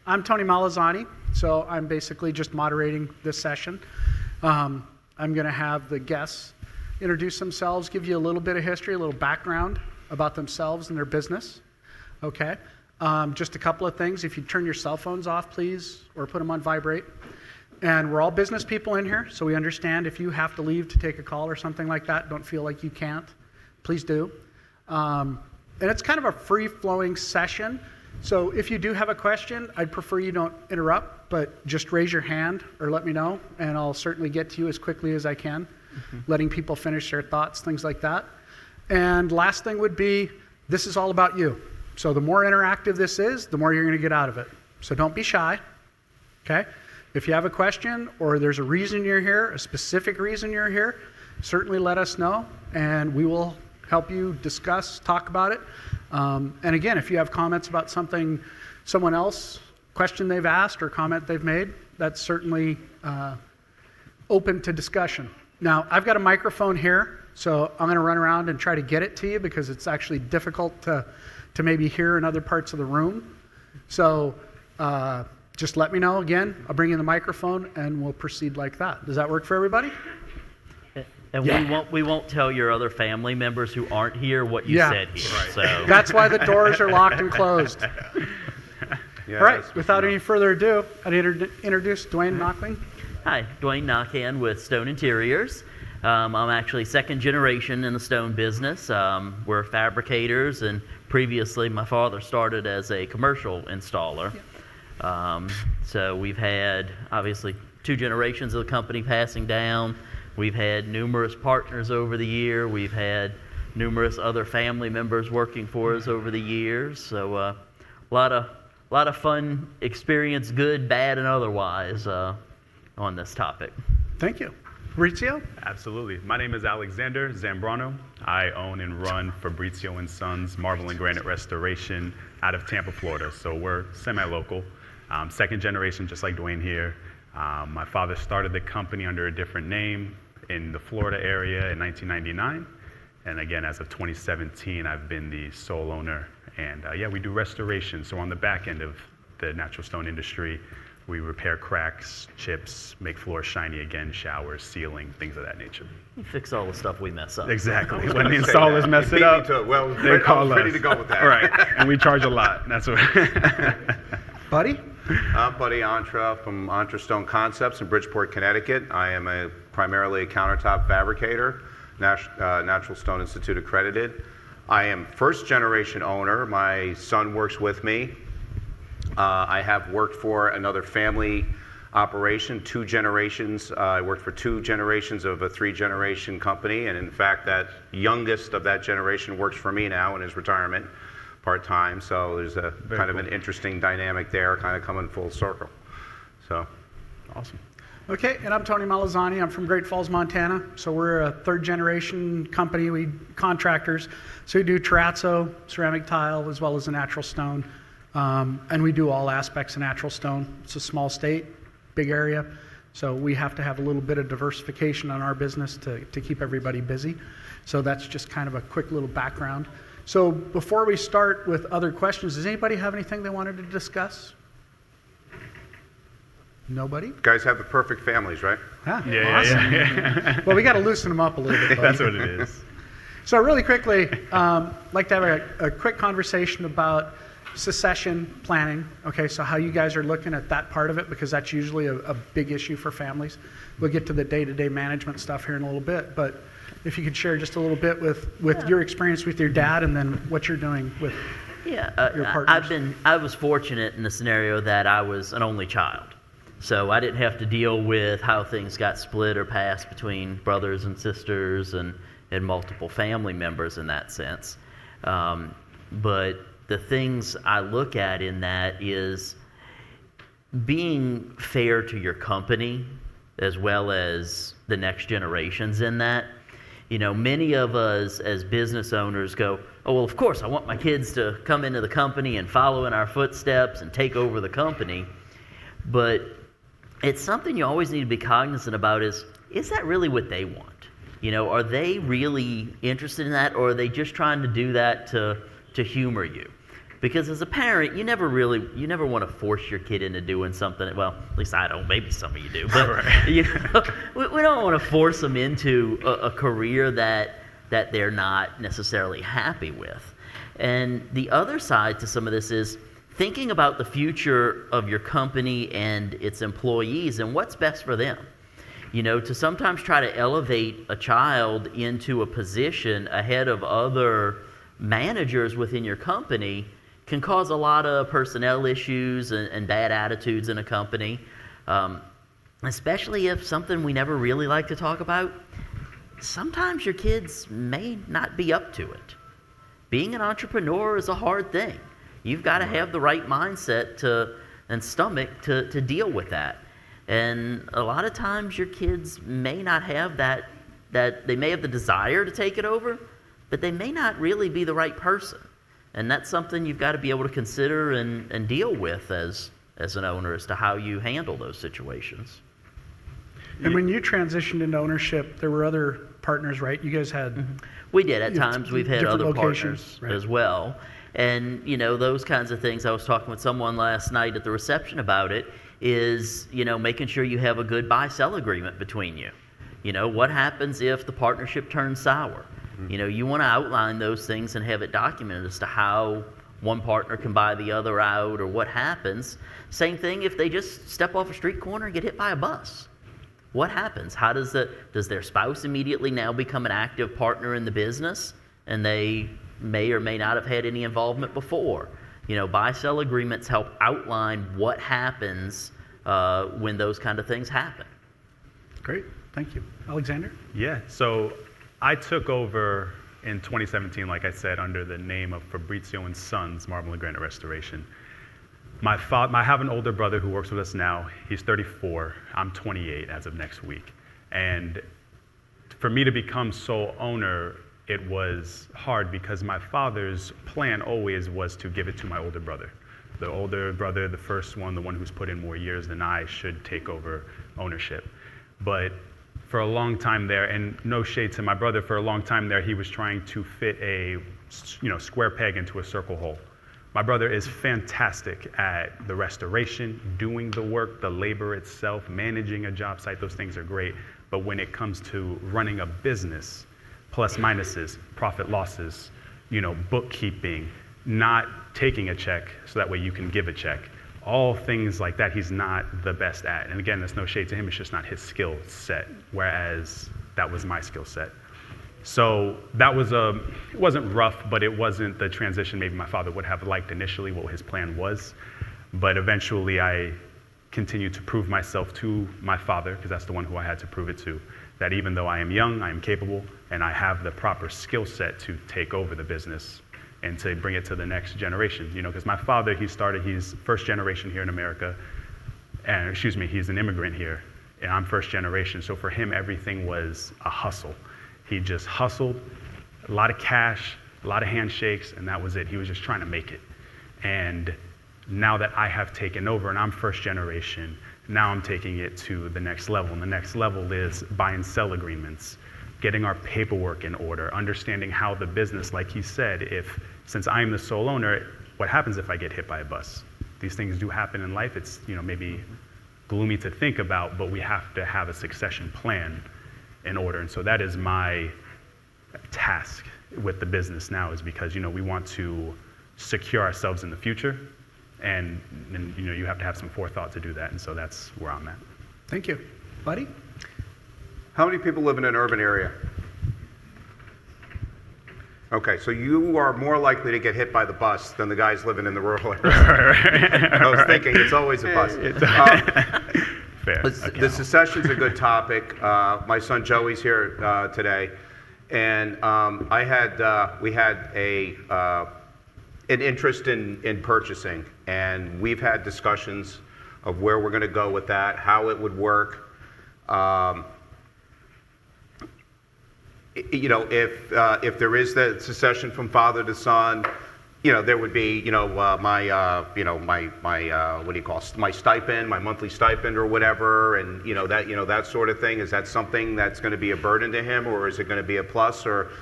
I'm Tony Malazzani, so I'm basically just moderating this session. I'm going to have the guests introduce themselves, give you a little bit of history, a little background about themselves and their business. Okay. Just a couple of things. If you turn your cell phones off, please, or put them on vibrate. And we're all business people in here, so we understand if you have to leave to take a call or something like that, don't feel like you can't. Please do. And it's kind of a free-flowing session. So if you do have a question, I'd prefer you don't interrupt, but just raise your hand or let me know, and I'll certainly get to you as quickly as I can, letting people finish their thoughts, things like that. And last thing would be, this is all about you. So the more interactive this is, the more you're going to get out of it. So don't be shy, okay? If you have a question or there's a reason you're here, a specific reason you're here, certainly let us know, and we will help you discuss, talk about it. And again, if you have comments about something someone else, question they've asked or comment they've made, that's certainly open to discussion. Now, I've got a microphone here, so I'm going to run around and try to get it to you because it's actually difficult to maybe hear in other parts of the room. So just let me know again. I'll bring you the microphone and we'll proceed like that. Does that work for everybody? And we won't tell your other family members who aren't here what you said here. Right. So that's why the doors are locked and closed. All right, without any further ado, I'd introduce Dwayne Knockling. Hi, Dwayne Knockhand with Stone Interiors. I'm actually second generation in the stone business. We're fabricators, and previously my father started as a commercial installer. So we've had, obviously, 2 generations of the company passing down. We've had numerous partners over the year. We've had numerous other family members working for us over the years. So a lot of fun experience, good, bad, and otherwise, on this topic. Thank you. Fabrizio? Absolutely. My name is Alexander Zambrano. I own and run Fabrizio & Sons Marble and Granite Restoration out of Tampa, Florida. So we're semi-local. Second generation, just like Dwayne here. My father started the company under a different name in the Florida area in 1999. And again, as of 2017, I've been the sole owner. And we do restoration. So on the back end of the natural stone industry, we repair cracks, chips, make floors shiny again, showers, ceiling, things of that nature. You fix all the stuff we mess up. Exactly. When the installers mess it up, they call us. Ready to go with that. Right. And we charge a lot. That's what. Buddy? I'm Buddy Entre from Entre Stone Concepts in Bridgeport, Connecticut. I am primarily a countertop fabricator, Natural Stone Institute accredited. I am first generation owner. My son works with me. I have worked for another family operation, 2 generations. I worked for 2 generations of a 3-generation company, and in fact, that youngest of that generation works for me now in his retirement, part-time. So there's a kind of an interesting dynamic there, kind of coming full circle. So, awesome. Okay, and I'm Tony Malazzani. I'm from Great Falls, Montana. So we're a 3rd-generation company. We contractors. So we do terrazzo, ceramic tile, as well as the natural stone. And we do all aspects of natural stone. It's a small state, big area, so we have to have a little bit of diversification on our business to keep everybody busy. So that's just kind of a quick little background. So before we start with other questions, does anybody have anything they wanted to discuss? Nobody? you guys have the perfect families, right? Ah, Yeah, awesome. yeah. Well, we got to loosen them up a little bit. buddy. That's what it is. So really quickly, I'd like to have a quick conversation about succession planning. Okay, so how you guys are looking at that part of it, because that's usually a big issue for families. We'll get to the day-to-day management stuff here in a little bit, but if you could share just a little bit with your experience with your dad and then what you're doing with your partners. I was fortunate in the scenario that I was an only child. So I didn't have to deal with how things got split or passed between brothers and sisters and multiple family members in that sense. But the things I look at in that is being fair to your company as well as the next generations in that. You know, many of us as business owners go, oh, well, of course, I want my kids to come into the company and follow in our footsteps and take over the company. But it's something you always need to be cognizant about is that really what they want? You know, are they really interested in that, or are they just trying to do that to humor you? Because as a parent, you never want to force your kid into doing something. Well, at least I don't. Maybe some of you do, but you know, we don't want to force them into a career that they're not necessarily happy with. And the other side to some of this is thinking about the future of your company and its employees and what's best for them. You know, to sometimes try to elevate a child into a position ahead of other managers within your company can cause a lot of personnel issues and bad attitudes in a company, especially if something we never really like to talk about. Sometimes your kids may not be up to it. Being an entrepreneur is a hard thing. You've got to have the right mindset and stomach to deal with that. And a lot of times your kids may not have that they may have the desire to take it over, but they may not really be the right person. And that's something you've got to be able to consider and deal with as an owner as to how you handle those situations. And when you transitioned into ownership, there were other partners, right? You guys had... We did. At times we've had different other locations, partners right. as well. And, you know, those kinds of things. I was talking with someone last night at the reception about it, is, you know, making sure you have a good buy-sell agreement between you. You know, what happens if the partnership turns sour? You know, you want to outline those things and have it documented as to how one partner can buy the other out or what happens. Same thing if they just step off a street corner and get hit by a bus. What happens? How does their spouse immediately now become an active partner in the business and they may or may not have had any involvement before? You know, buy-sell agreements help outline what happens when those kind of things happen. Great, thank you. Alexander? Yeah, so I took over in 2017, like I said, under the name of Fabrizio and Sons Marble and Granite Restoration. I have an older brother who works with us now. He's 34. I'm 28 as of next week. And for me to become sole owner, it was hard because my father's plan always was to give it to my older brother. The older brother, the first one, the one who's put in more years than I, should take over ownership. But for a long time there, and no shade to my brother, for a long time there, he was trying to fit a square peg into a circle hole. My brother is fantastic at the restoration, doing the work, the labor itself, managing a job site. Those things are great. But when it comes to running a business, plus minuses, profit losses, bookkeeping, not taking a check so that way you can give a check, all things like that he's not the best at. And again, that's no shade to him, it's just not his skill set, whereas that was my skill set. So that was it wasn't rough, but it wasn't the transition maybe my father would have liked initially, what his plan was. But eventually I continued to prove myself to my father, because that's the one who I had to prove it to, that even though I am young, I am capable, and I have the proper skill set to take over the business and to bring it to the next generation. Because my father, he's first generation here in America, and he's an immigrant here, and I'm first generation. So for him, everything was a hustle. He just hustled, a lot of cash, a lot of handshakes, and that was it. He was just trying to make it. And now that I have taken over and I'm first generation, now I'm taking it to the next level. And the next level is buy and sell agreements, getting our paperwork in order, understanding how the business, like he said, since I'm the sole owner, what happens if I get hit by a bus? These things do happen in life. It's maybe gloomy to think about, but we have to have a succession plan in order. And so that is my task with the business now, is because we want to secure ourselves in the future, and you have to have some forethought to do that. And so that's where I'm at. Thank you. Buddy? How many people live in an urban area? Okay, so you are more likely to get hit by the bus than the guys living in the rural areas. I was thinking it's always a bus. Fair. The secession's a good topic. My son Joey's here today, and we had an interest in purchasing, and we've had discussions of where we're going to go with that, how it would work. If there is the succession from father to son, there would be, my stipend, my monthly stipend or whatever, and that sort of thing. Is that something that's going to be a burden to him, or is it going to be a plus, or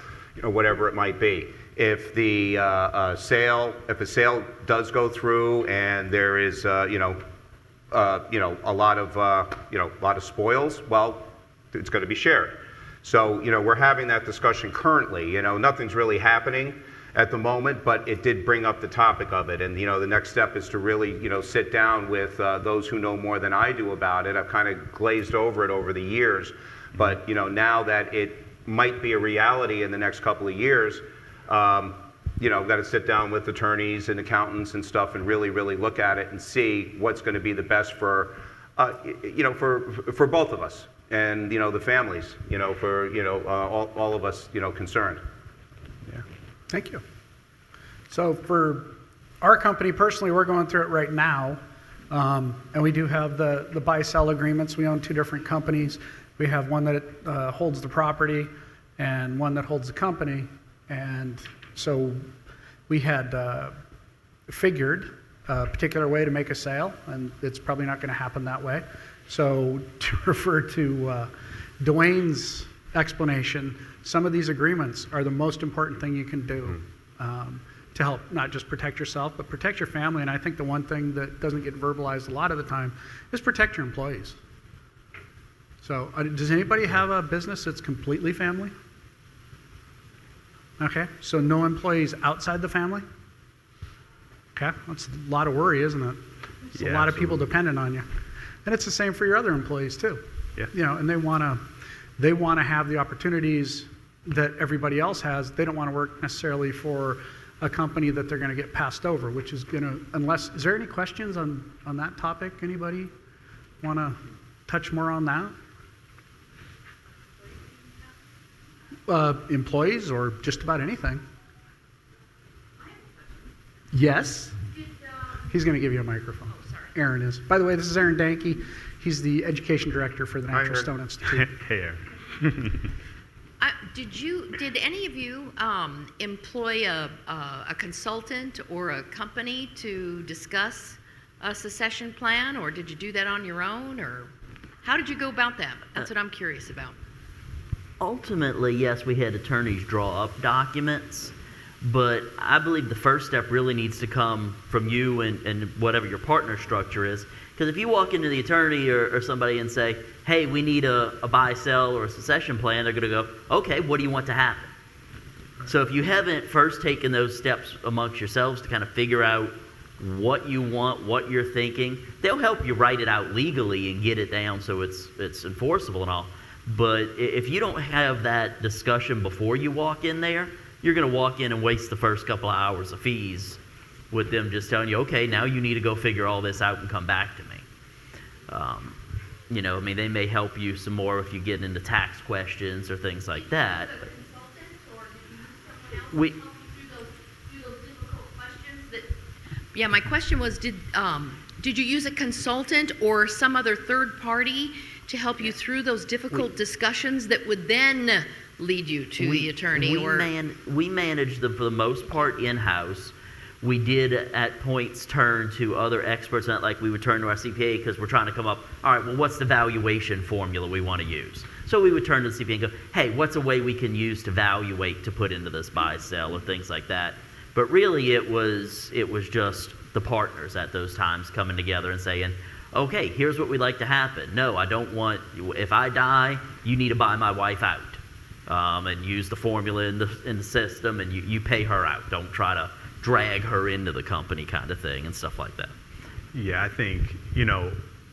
whatever it might be? if the if a sale does go through and there is a lot of spoils, well, it's going to be shared. So we're having that discussion currently. Nothing's really happening at the moment, but it did bring up the topic of it. And the next step is to really sit down with those who know more than I do about it. I've kind of glazed over it over the years, but now that it might be a reality in the next couple of years, I've got to sit down with attorneys and accountants and stuff and really, really look at it and see what's going to be the best for both of us and the families, for all of us concerned. Yeah. Thank you. So for our company personally, we're going through it right now, and we do have the buy-sell agreements. We own two different companies. We have one that holds the property and one that holds the company. And so we had figured a particular way to make a sale, and it's probably not going to happen that way. So to refer to Dwayne's explanation, some of these agreements are the most important thing you can do to help not just protect yourself, but protect your family. And I think the one thing that doesn't get verbalized a lot of the time is protect your employees. So does anybody have a business that's completely family? Okay, so no employees outside the family? Okay, that's a lot of worry, isn't it? It's a lot of people dependent on you. And it's the same for your other employees too. Yeah. And they want to have the opportunities that everybody else has. They don't want to work necessarily for a company that they're going to get passed over, which is going to, is there any questions on that topic? Anybody want to touch more on that? Employees or just about anything. Yes? He's going to give you a microphone. Aaron is. By the way, this is Aaron Danke. He's the education director for the Natural Stone Institute. Hey, Aaron. Did any of you employ a consultant or a company to discuss a succession plan, or did you do that on your own, or how did you go about that? That's what I'm curious about. Ultimately, yes, we had attorneys draw up documents, but I believe the first step really needs to come from you and whatever your partner structure is. Because if you walk into the attorney or somebody and say, hey, we need a buy-sell or a succession plan, they're going to go, okay, what do you want to happen? So if you haven't first taken those steps amongst yourselves to kind of figure out what you want, what you're thinking, they'll help you write it out legally and get it down so it's enforceable and all. But if you don't have that discussion before you walk in there, you're going to walk in and waste the first couple of hours of fees with them just telling you, okay, now you need to go figure all this out and come back to me. They may help you some more if you get into tax questions or things like that. Yeah, my question was, did you use a consultant or some other third party to help you through those difficult discussions that would then lead you to the attorney? We managed them for the most part in-house. We did at points turn to other experts, not like we would turn to our CPA because we're trying to come up, all right, well, what's the valuation formula we want to use? So we would turn to the CPA and go, hey, what's a way we can use to valuate to put into this buy-sell or things like that. But really it was just the partners at those times coming together and saying, okay, here's what we'd like to happen. No, I don't want, if I die, you need to buy my wife out and use the formula in the system, and you pay her out. Don't try to drag her into the company kind of thing and stuff like that. Yeah, I think,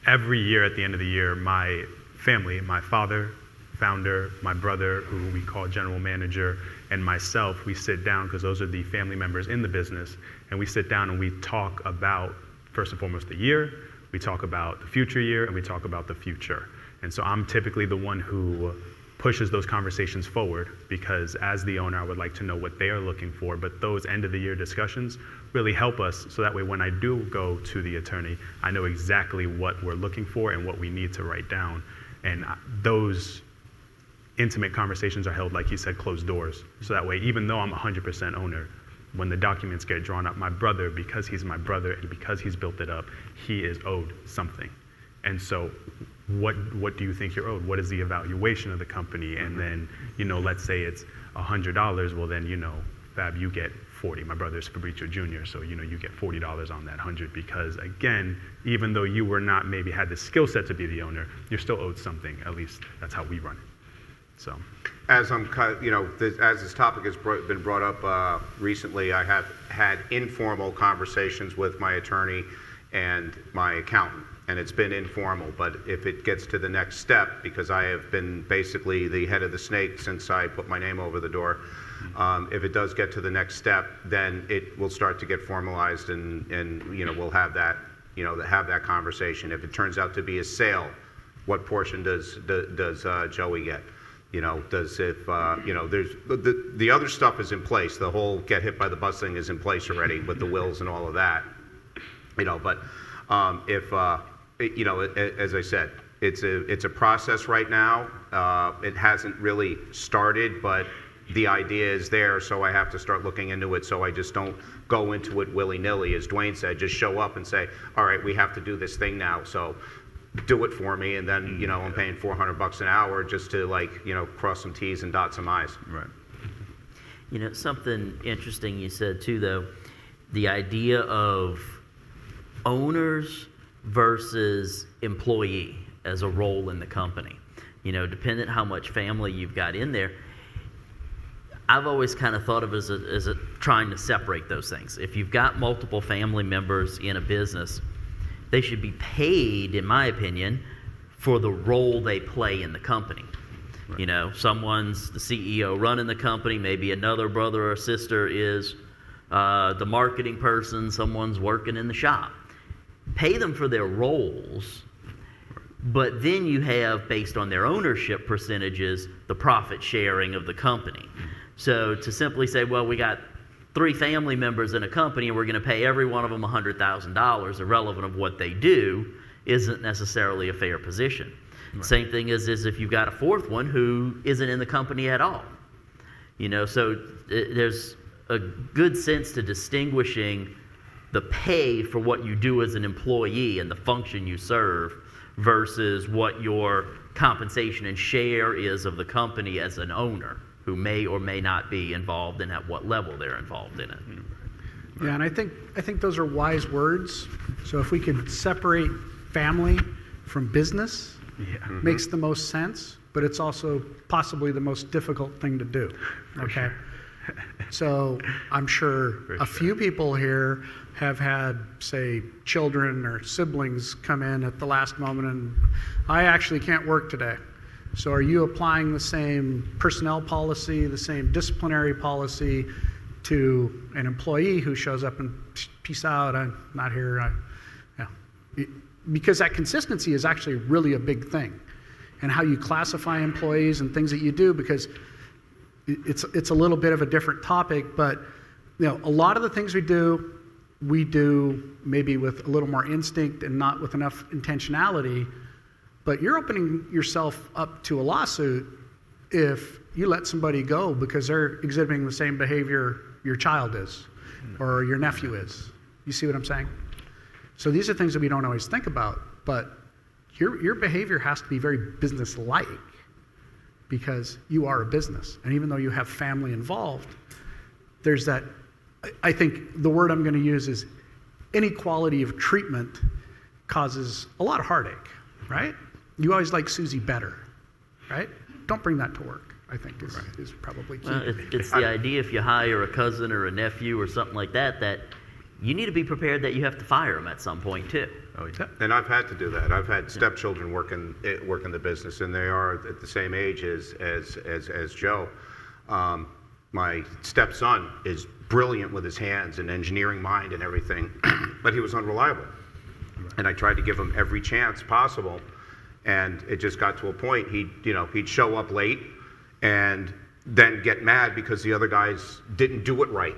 every year at the end of the year, my family, my father, founder, my brother, who we call general manager, and myself, we sit down, because those are the family members in the business, and we sit down and we talk about, first and foremost, the year, we talk about the future year, and we talk about the future. And so I'm typically the one who pushes those conversations forward, because as the owner, I would like to know what they are looking for, but those end of the year discussions really help us, so that way when I do go to the attorney, I know exactly what we're looking for and what we need to write down. And those intimate conversations are held, like he said, closed doors. So that way, even though I'm 100% owner, when the documents get drawn up, my brother, because he's my brother and because he's built it up, he is owed something. And so what do you think you're owed? What is the evaluation of the company? And then, let's say it's $100, well then, Fab, you get 40. My brother's Fabrizio Jr., so you get $40 on that 100 because, again, even though you were not maybe had the skill set to be the owner, you're still owed something. At least that's how we run it. So, As I'm, as this topic has been brought up recently, I have had informal conversations with my attorney and my accountant, and it's been informal. But if it gets to the next step, because I have been basically the head of the snake since I put my name over the door, if it does get to the next step, then it will start to get formalized, and we'll have that have that conversation. If it turns out to be a sale, what portion does Joey get? There's the other stuff is in place. The whole get hit by the bus thing is in place already with the wills and all of that. But as I said, it's a process right now. It hasn't really started, but the idea is there, so I have to start looking into it, so I just don't go into it willy-nilly. As Dwayne said, just show up and say, all right, we have to do this thing now, so do it for me, and then I'm paying $400 an hour just to cross some T's and dot some I's. right. Something interesting you said too, though, the idea of owners versus employee as a role in the company. Depending how much family you've got in there, I've always kind of thought of it as trying to separate those things. If you've got multiple family members in a business, they should be paid, in my opinion, for the role they play in the company. Right. Someone's the CEO running the company, maybe another brother or sister is the marketing person, someone's working in the shop. Pay them for their roles, but then you have, based on their ownership percentages, the profit sharing of the company. So to simply say, well, we got 3 family members in a company and we're going to pay every one of them $100,000, irrelevant of what they do, isn't necessarily a fair position. Right. Same thing as if you've got a 4th one who isn't in the company at all. So there's a good sense to distinguishing the pay for what you do as an employee and the function you serve versus what your compensation and share is of the company as an owner, who may or may not be involved and at what level they're involved in it. Yeah, and I think those are wise words. So if we could separate family from business, makes the most sense, but it's also possibly the most difficult thing to do. Okay? So I'm sure a few people here have had, say, children or siblings come in at the last moment and I actually can't work today. So are you applying the same personnel policy, the same disciplinary policy to an employee who shows up and peace out, I'm not here. Because that consistency is actually really a big thing. And how you classify employees and things that you do, because it's a little bit of a different topic, but a lot of the things we do maybe with a little more instinct and not with enough intentionality. But you're opening yourself up to a lawsuit if you let somebody go because they're exhibiting the same behavior your child is or your nephew is. You see what I'm saying? So these are things that we don't always think about, but your behavior has to be very business-like because you are a business. And even though you have family involved, there's that, I think the word I'm going to use is inequality of treatment causes a lot of heartache, right? You always like Susie better, right? Don't bring that to work, I think, is probably key. Well, it's the idea if you hire a cousin or a nephew or something like that, that you need to be prepared that you have to fire them at some point, too. Oh, yeah. And I've had to do that. I've had stepchildren work in the business, and they are at the same age as Joe. My stepson is brilliant with his hands and engineering mind and everything, but he was unreliable. And I tried to give him every chance possible. And it just got to a point, he'd show up late and then get mad because the other guys didn't do it right.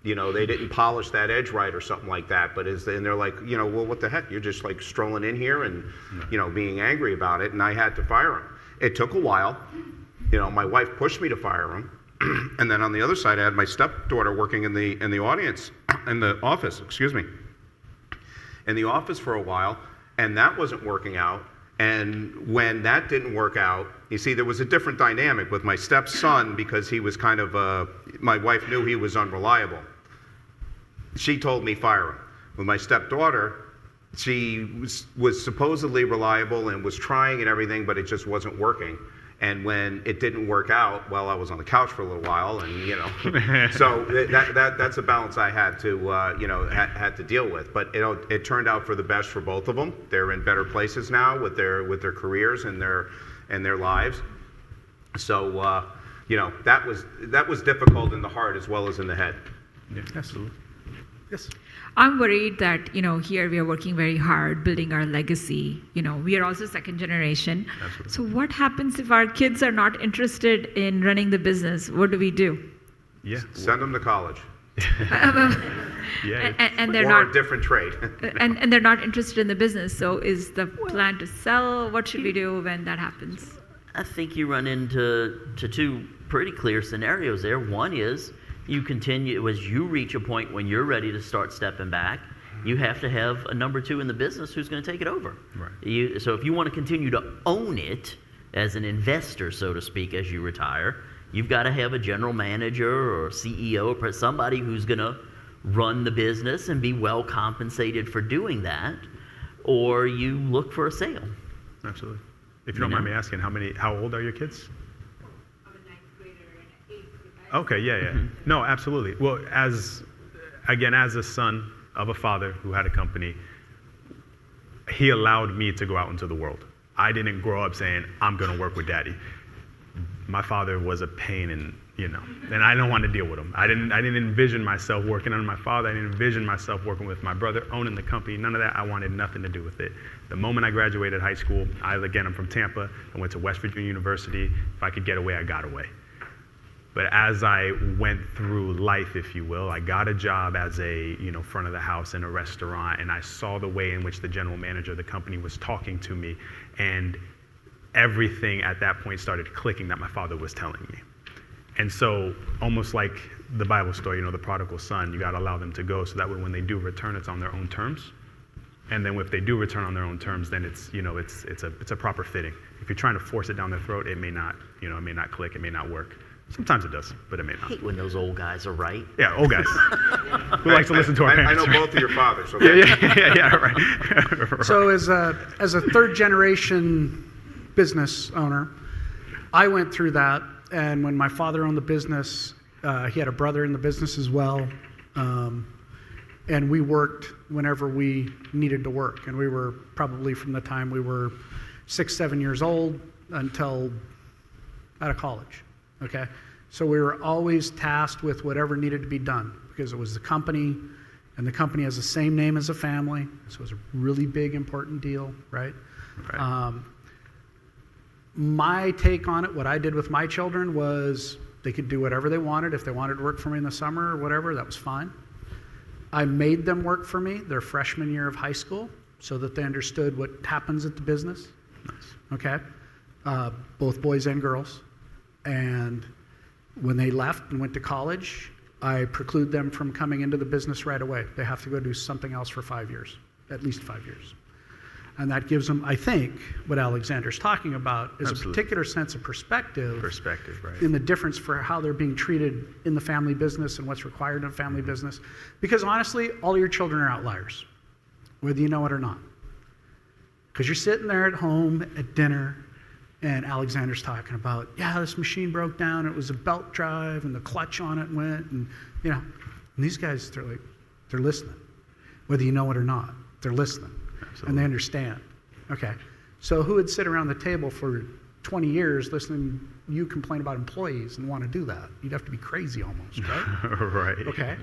They didn't polish that edge right or something like that. And they're like, well, what the heck? You're just like strolling in here and, being angry about it. And I had to fire him. It took a while. My wife pushed me to fire him. And then on the other side, I had my stepdaughter working in the office for a while. And that wasn't working out. And when that didn't work out, you see, there was a different dynamic with my stepson because he was kind of, my wife knew he was unreliable. She told me fire him. With my stepdaughter, she was supposedly reliable and was trying and everything, but it just wasn't working. And when it didn't work out, well, I was on the couch for a little while, and so that's a balance I had to had to deal with. But it turned out for the best for both of them. They're in better places now with their careers and their lives. So that was difficult in the heart as well as in the head. Yeah, absolutely. Yes. I'm worried that, here we are working very hard, building our legacy. We are also second generation. Absolutely. So what happens if our kids are not interested in running the business? What do we do? Yeah. Send them to college Yeah. And they're or not a different trade. and they're not interested in the business. So is the plan to sell? What should we do when that happens? I think you run into two pretty clear scenarios there. One is you continue, as you reach a point when you're ready to start stepping back, you have to have a number two in the business who's going to take it over. Right. So if you want to continue to own it as an investor, so to speak, as you retire, you've got to have a general manager or CEO or somebody who's going to run the business and be well compensated for doing that, or you look for a sale. Absolutely. If you don't mind me asking, how old are your kids? Okay, yeah. No, absolutely. Well, as a son of a father who had a company, he allowed me to go out into the world. I didn't grow up saying, I'm going to work with daddy. My father was a pain and I don't want to deal with him. I didn't envision myself working under my father. I didn't envision myself working with my brother, owning the company. None of that. I wanted nothing to do with it. The moment I graduated high school, I'm from Tampa. I went to West Virginia University. If I could get away, I got away. But as I went through life, if you will, I got a job as a front of the house in a restaurant, and I saw the way in which the general manager of the company was talking to me, and everything at that point started clicking that my father was telling me. And so, almost like the Bible story, the prodigal son, you got to allow them to go, so that way when they do return, it's on their own terms. And then if they do return on their own terms, then it's a proper fitting. If you're trying to force it down their throat, it may not click, it may not work. Sometimes it does, but it may I not. hate when those old guys are right. Yeah, old guys. Who likes to listen to our I parents. know both of your fathers. Okay? Yeah, right. So as a third generation business owner, I went through that, and when my father owned the business, he had a brother in the business as well, and we worked whenever we needed to work, and we were probably from the time we were 6, 7 years old until out of college. Okay, so we were always tasked with whatever needed to be done because it was the company, and the company has the same name as a family, so it was a really big, important deal, right? My take on it, what I did with my children was they could do whatever they wanted. If they wanted to work for me in the summer or whatever, that was fine. I made them work for me their freshman year of high school so that they understood what happens at the business. Okay, both boys and girls. And when they left and went to college, I preclude them from coming into the business right away. They have to go do something else for 5 years, at least 5 years. And that gives them, I think, what Alexander's talking about is Absolutely. a particular sense of perspective Right. in the difference for how they're being treated in the family business and what's required in family business. Because honestly, all your children are outliers, whether you know it or not. Because you're sitting there at home at dinner, and Alexander's talking about, this machine broke down, it was a belt drive, and the clutch on it went, and and these guys, they're listening. Whether you know it or not, they're listening. Absolutely. And they understand. Okay, so who would sit around the table for 20 years listening you complain about employees and want to do that? You'd have to be crazy almost, right? Right. Okay,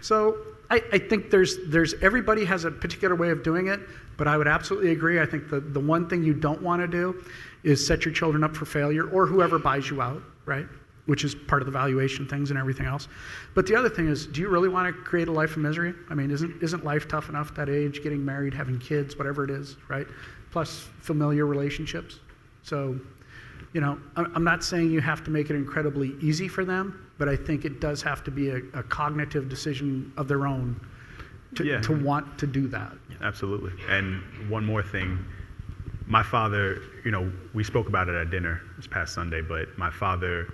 so I think there's everybody has a particular way of doing it, but I would absolutely agree. I think the one thing you don't want to do is set your children up for failure, or whoever buys you out, right? Which is part of the valuation things and everything else. But the other thing is, do you really want to create a life of misery? I mean, isn't life tough enough at that age, getting married, having kids, whatever it is, right? Plus familiar relationships. So, I'm not saying you have to make it incredibly easy for them, but I think it does have to be a cognitive decision of their own to want to do that. Absolutely. And one more thing, my father, we spoke about it at dinner this past Sunday, but my father,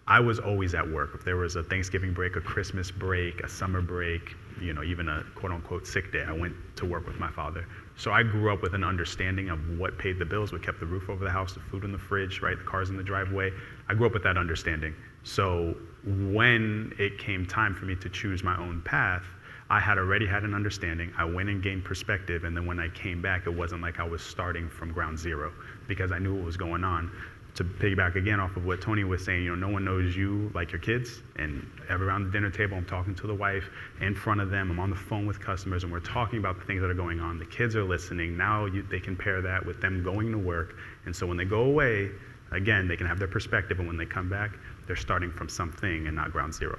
I was always at work. If there was a Thanksgiving break, a Christmas break, a summer break, even a quote unquote sick day, I went to work with my father. So I grew up with an understanding of what paid the bills, what kept the roof over the house, the food in the fridge, right, the cars in the driveway. I grew up with that understanding. So when it came time for me to choose my own path, I had already had an understanding. I went and gained perspective, and then when I came back, it wasn't like I was starting from ground zero because I knew what was going on. To piggyback again off of what Tony was saying, no one knows you like your kids, and around the dinner table, I'm talking to the wife in front of them, I'm on the phone with customers, and we're talking about the things that are going on. The kids are listening. Now they can pair that with them going to work, and so when they go away, again, they can have their perspective, and when they come back, they're starting from something and not ground zero.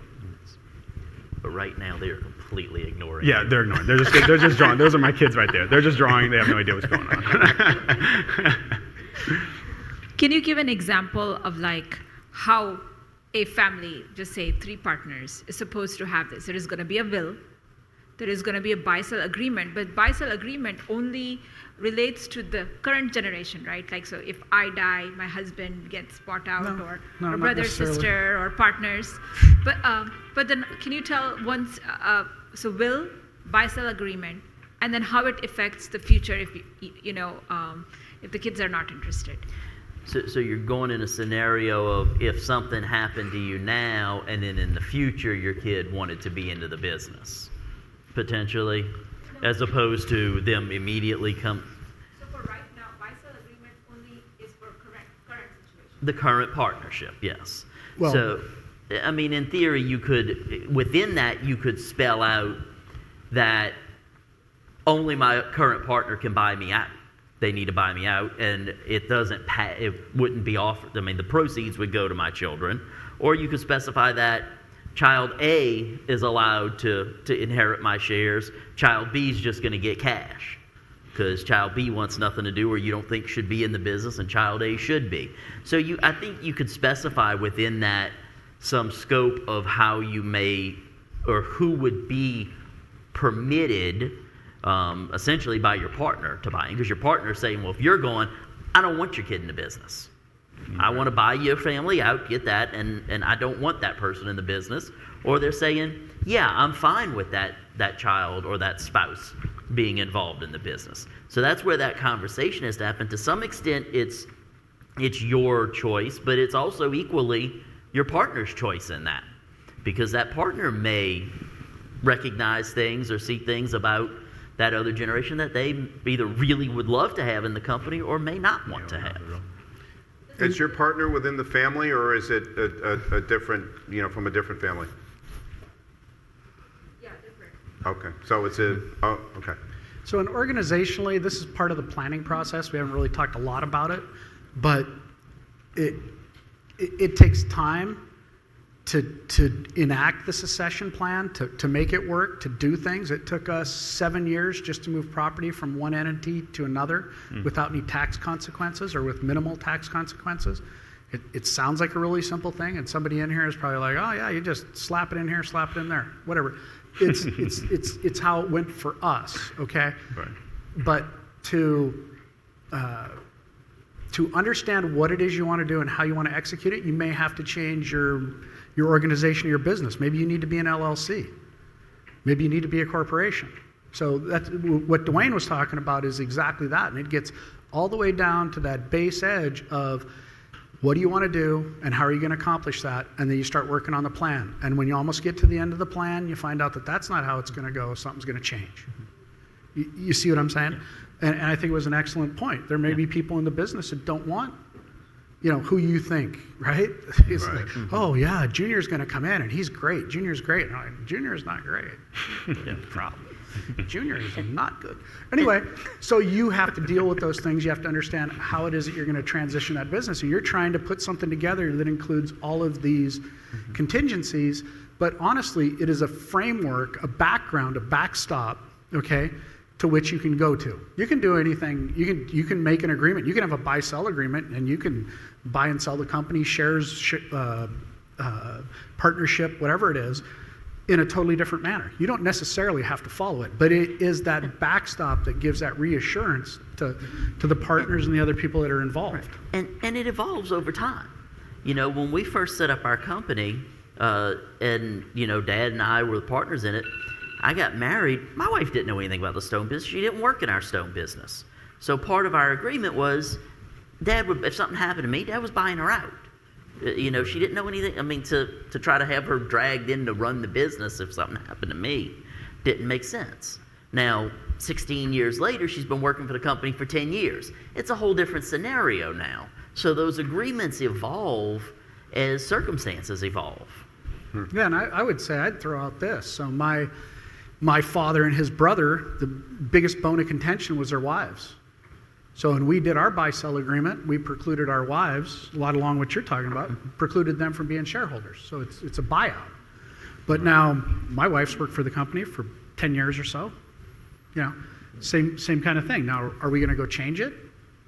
But right now, they are completely ignoring Yeah, you. they're ignoring. They're just drawing. Those are my kids right there. They're just drawing. They have no idea what's going on. Can you give an example of like how a family, just say 3 partners, is supposed to have this? There is going to be a will, there is going to be a buy-sell agreement, but buy-sell agreement only relates to the current generation, right? Like, so if I die, my husband gets bought out, No, or not brother, necessarily. sister, or partners. But then, can you tell once? So will, buy-sell agreement, and then how it affects the future if if the kids are not interested. So you're going in a scenario of if something happened to you now and then in the future your kid wanted to be into the business, potentially, as opposed to them immediately come. So for right now, buy-sell agreement only is for current situation. The current partnership, yes. Well- So, I mean, in theory, within that, you could spell out that only my current partner can buy me out. They need to buy me out, and it wouldn't be offered. I mean, the proceeds would go to my children. Or you could specify that child A is allowed to inherit my shares. Child B is just going to get cash because child B wants nothing to do or you don't think should be in the business, and child A should be. So I think you could specify within that some scope of how you may or who would be permitted essentially by your partner to buy in, because your partner is saying, well, if you're going, I don't want your kid in the business. I want to buy your family out, get that, and I don't want that person in the business. Or they're saying, yeah, I'm fine with that child or that spouse being involved in the business. So that's where that conversation has to happen. To some extent, it's your choice, but it's also equally your partner's choice in that, because that partner may recognize things or see things about that other generation that they either really would love to have in the company or may not want to have. Is your partner within the family, or is it a different, from a different family? Yeah, different. Okay, so it's okay. So, and organizationally, this is part of the planning process. We haven't really talked a lot about it, but it takes time to enact the succession plan, to make it work, to do things. It took us 7 years just to move property from one entity to another without any tax consequences or with minimal tax consequences. It sounds like a really simple thing, and somebody in here is probably like, oh yeah, you just slap it in here, slap it in there, whatever. It's how it went for us, okay? Right. But to understand what it is you want to do and how you want to execute it, you may have to change your organization or your business. Maybe you need to be an LLC. Maybe you need to be a corporation. So that's what Dwayne was talking about, is exactly that. And it gets all the way down to that base edge of what do you want to do and how are you going to accomplish that? And then you start working on the plan. And when you almost get to the end of the plan, you find out that that's not how it's going to go. Something's going to change. You see what I'm saying? And I think it was an excellent point. There may be people in the business that don't want, who you think, right? It's Right. like, oh yeah, Junior's going to come in and he's great. Junior's great. And I'm like, Junior's not great. Yeah, problem. Junior is not good. Anyway, so you have to deal with those things. You have to understand how it is that you're going to transition that business. And you're trying to put something together that includes all of these contingencies. But honestly, it is a framework, a background, a backstop, okay, to which you can go to. You can do anything. You can make an agreement. You can have a buy-sell agreement, and you can buy and sell the company, shares, partnership, whatever it is. in a totally different manner. You don't necessarily have to follow it, but it is that backstop that gives that reassurance to the partners and the other people that are involved. And it evolves over time. You know, when we first set up our company, and, you know, Dad and I were the partners in it, I got married. My wife didn't know anything about the stone business. She didn't work in our stone business. So part of our agreement was, Dad would, if something happened to me, Dad was buying her out. You know, she didn't know anything. I mean, to try to have her dragged in to run the business if something happened to me didn't make sense. Now, 16 years later, she's been working for the company for 10 years. It's a whole different scenario now. So those agreements evolve as circumstances evolve. Yeah, and I would say I'd throw out this. So my father and his brother, the biggest bone of contention was their wives. So when we did our buy-sell agreement, we precluded our wives, a lot along what you're talking about, precluded them from being shareholders. So it's a buyout. But now my wife's worked for the company for 10 years or so. You know, same kind of thing. Now, are we going to go change it?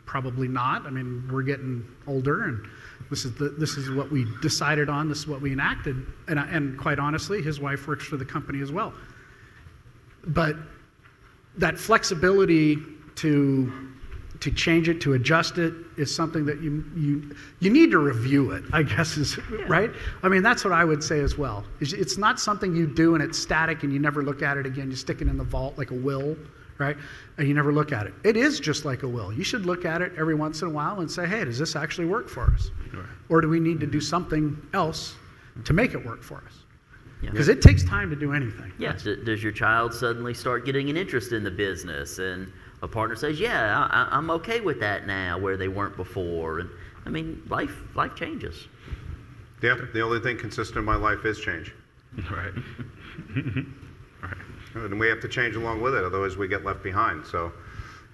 Probably not. I mean, we're getting older, and this is what we decided on. This is what we enacted. And quite honestly, his wife works for the company as well. But that flexibility to change it, to adjust it, is something that you need to review it, I guess, is right. I mean, that's what I would say as well. It's not something you do and it's static and you never look at it again. You stick it in the vault like a will, right? And you never look at it. It is just like a will. You should look at it every once in a while and say, hey, does this actually work for us? Right. Or do we need to do something else to make it work for us? Yeah. Because it takes time to do anything. Yes. Does your child suddenly start getting an interest in the business, and a partner says, "Yeah, I'm okay with that now," where they weren't before? And I mean, life changes. Yeah, the only thing consistent in my life is change. Right. And we have to change along with it, otherwise we get left behind. So,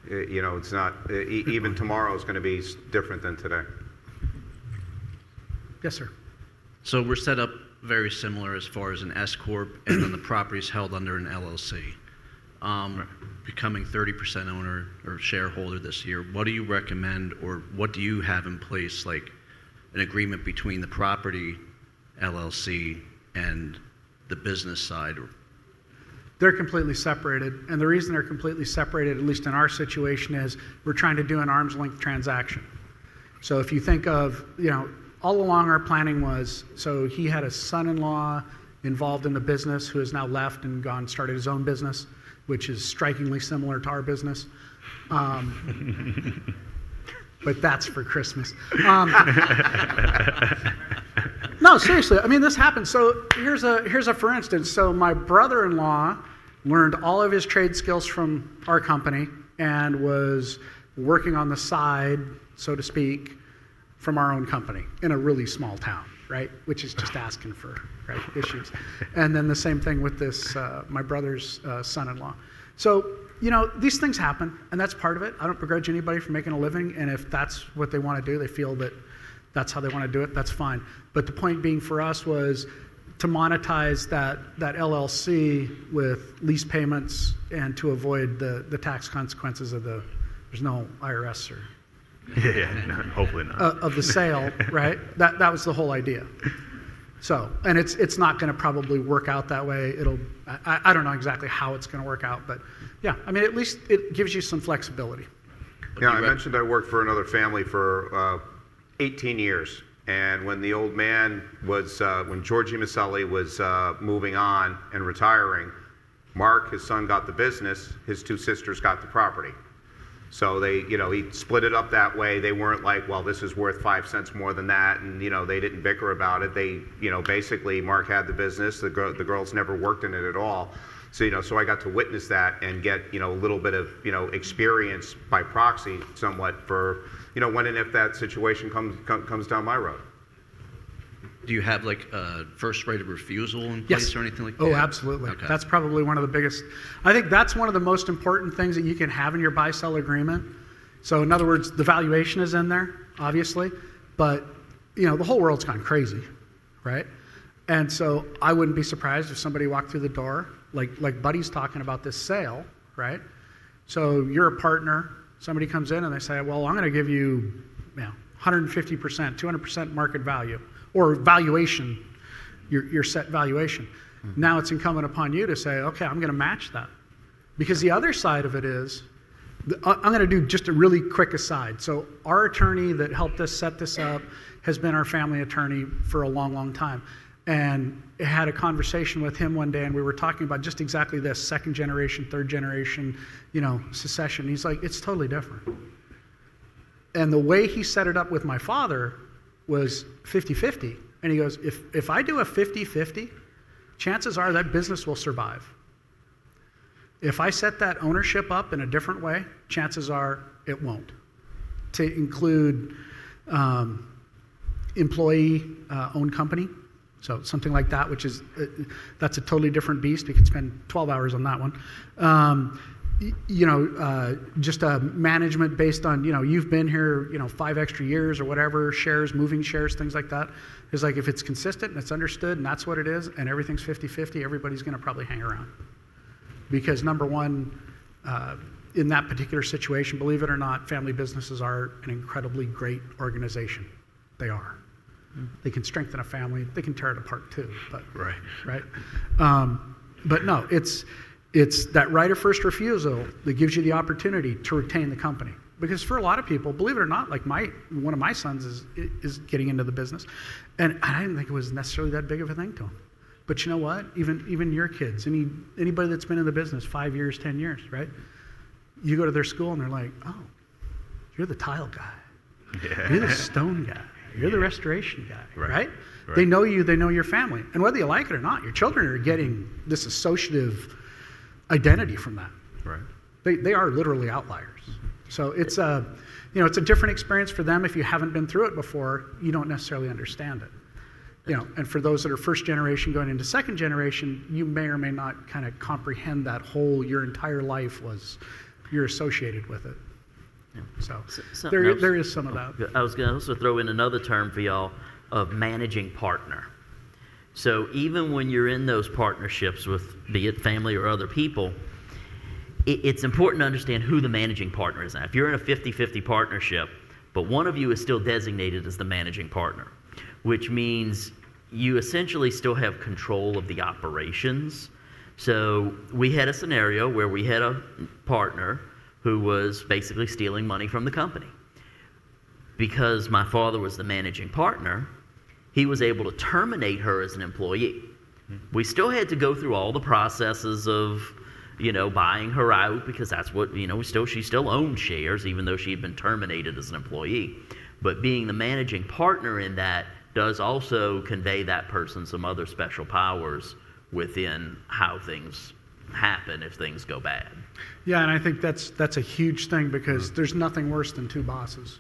you know, it's not, even tomorrow is going to be different than today. Yes, sir. So we're set up very similar as far as an S corp, and then the property is held under an LLC. Becoming 30% owner or shareholder this year, what do you recommend, or what do you have in place, like an agreement between the property LLC and the business side? They're completely separated, and the reason they're completely separated, at least in our situation, is we're trying to do an arm's length transaction. So if you think of, you know, all along our planning was, so he had a son-in-law involved in the business who has now left and gone started his own business, which is strikingly similar to our business. But that's for Christmas. No, seriously, I mean, this happened. So here's a for instance. So my brother-in-law learned all of his trade skills from our company and was working on the side, so to speak, from our own company in a really small town, right? Which is just asking for issues. And then the same thing with this, my brother's son-in-law. So, you know, these things happen, and that's part of it. I don't begrudge anybody for making a living, and if that's what they want to do, they feel that that's how they want to do it, that's fine. But the point being for us was to monetize that LLC with lease payments and to avoid the tax consequences of there's no IRS or No, hopefully not. of the sale, right? That was the whole idea. So, and it's not going to probably work out that way. I don't know exactly how it's going to work out, but yeah, I mean, at least it gives you some flexibility. Yeah, I mentioned I worked for another family for 18 years. And when the old man was, when Georgie Maselli was moving on and retiring, Mark, his son, got the business, his two sisters got the property. So they, you know, he split it up that way. They weren't like, well, this is worth 5 cents more than that, and, you know, they didn't bicker about it. They, you know, basically, Mark had the business. The girls never worked in it at all. So, you know, so I got to witness that and get, you know, a little bit of, you know, experience by proxy somewhat for, you know, when and if that situation comes down my road. Do you have like a first right of refusal in place Yes. or anything like that? Oh, absolutely. Okay. That's probably one of the biggest. I think that's one of the most important things that you can have in your buy-sell agreement. So in other words, the valuation is in there, obviously, but you know, the whole world's gone crazy, right? And so I wouldn't be surprised if somebody walked through the door, like Buddy's talking about this sale, right? So you're a partner, somebody comes in and they say, well, I'm going to give you, 150%, 200% market value or valuation, your set valuation. Now it's incumbent upon you to say, okay, I'm going to match that. Because the other side of it is, I'm going to do just a really quick aside. So our attorney that helped us set this up has been our family attorney for a long, long time. And I had a conversation with him one day, and we were talking about just exactly this, second generation, third generation, succession. He's like, it's totally different. And the way he set it up with my father was 50-50. And he goes, if I do a 50-50, chances are that business will survive. If I set that ownership up in a different way, chances are it won't. To include employee-owned company, so something like that, which is, that's a totally different beast. We could spend 12 hours on that one. Just a management based on, you've been here, 5 extra years or whatever, shares, moving shares, things like that. It's like if it's consistent and it's understood and that's what it is and everything's 50-50, everybody's going to probably hang around. Because number one, in that particular situation, believe it or not, family businesses are an incredibly great organization. They are. They can strengthen a family. They can tear it apart too. But right. But no, it's that right of first refusal that gives you the opportunity to retain the company. Because for a lot of people, believe it or not, like one of my sons is getting into the business, and I didn't think it was necessarily that big of a thing to him. But you know what? Even your kids, anybody that's been in the business 5 years, 10 years, right? You go to their school and they're like, oh, you're the tile guy. Yeah. You're the stone guy. You're the restoration guy, right? They know you, they know your family. And whether you like it or not, your children are getting this associative identity from that. Right. They are literally outliers. So it's it's a different experience for them. If you haven't been through it before, you don't necessarily understand it. And for those that are first generation going into second generation, you may or may not kind of comprehend that whole, your entire life you're associated with it. So there is some of that. I was going to also throw in another term for y'all of managing partner. So even when you're in those partnerships with, be it family or other people, it's important to understand who the managing partner is. Now, if you're in a 50-50 partnership, but one of you is still designated as the managing partner, which means you essentially still have control of the operations. So we had a scenario where we had a partner who was basically stealing money from the company. Because my father was the managing partner, he was able to terminate her as an employee. We still had to go through all the processes of, buying her out, because that's what, she still owned shares, even though she had been terminated as an employee. But being the managing partner in that does also convey that person some other special powers within how things happen if things go bad. Yeah, and I think that's a huge thing, because there's nothing worse than two bosses.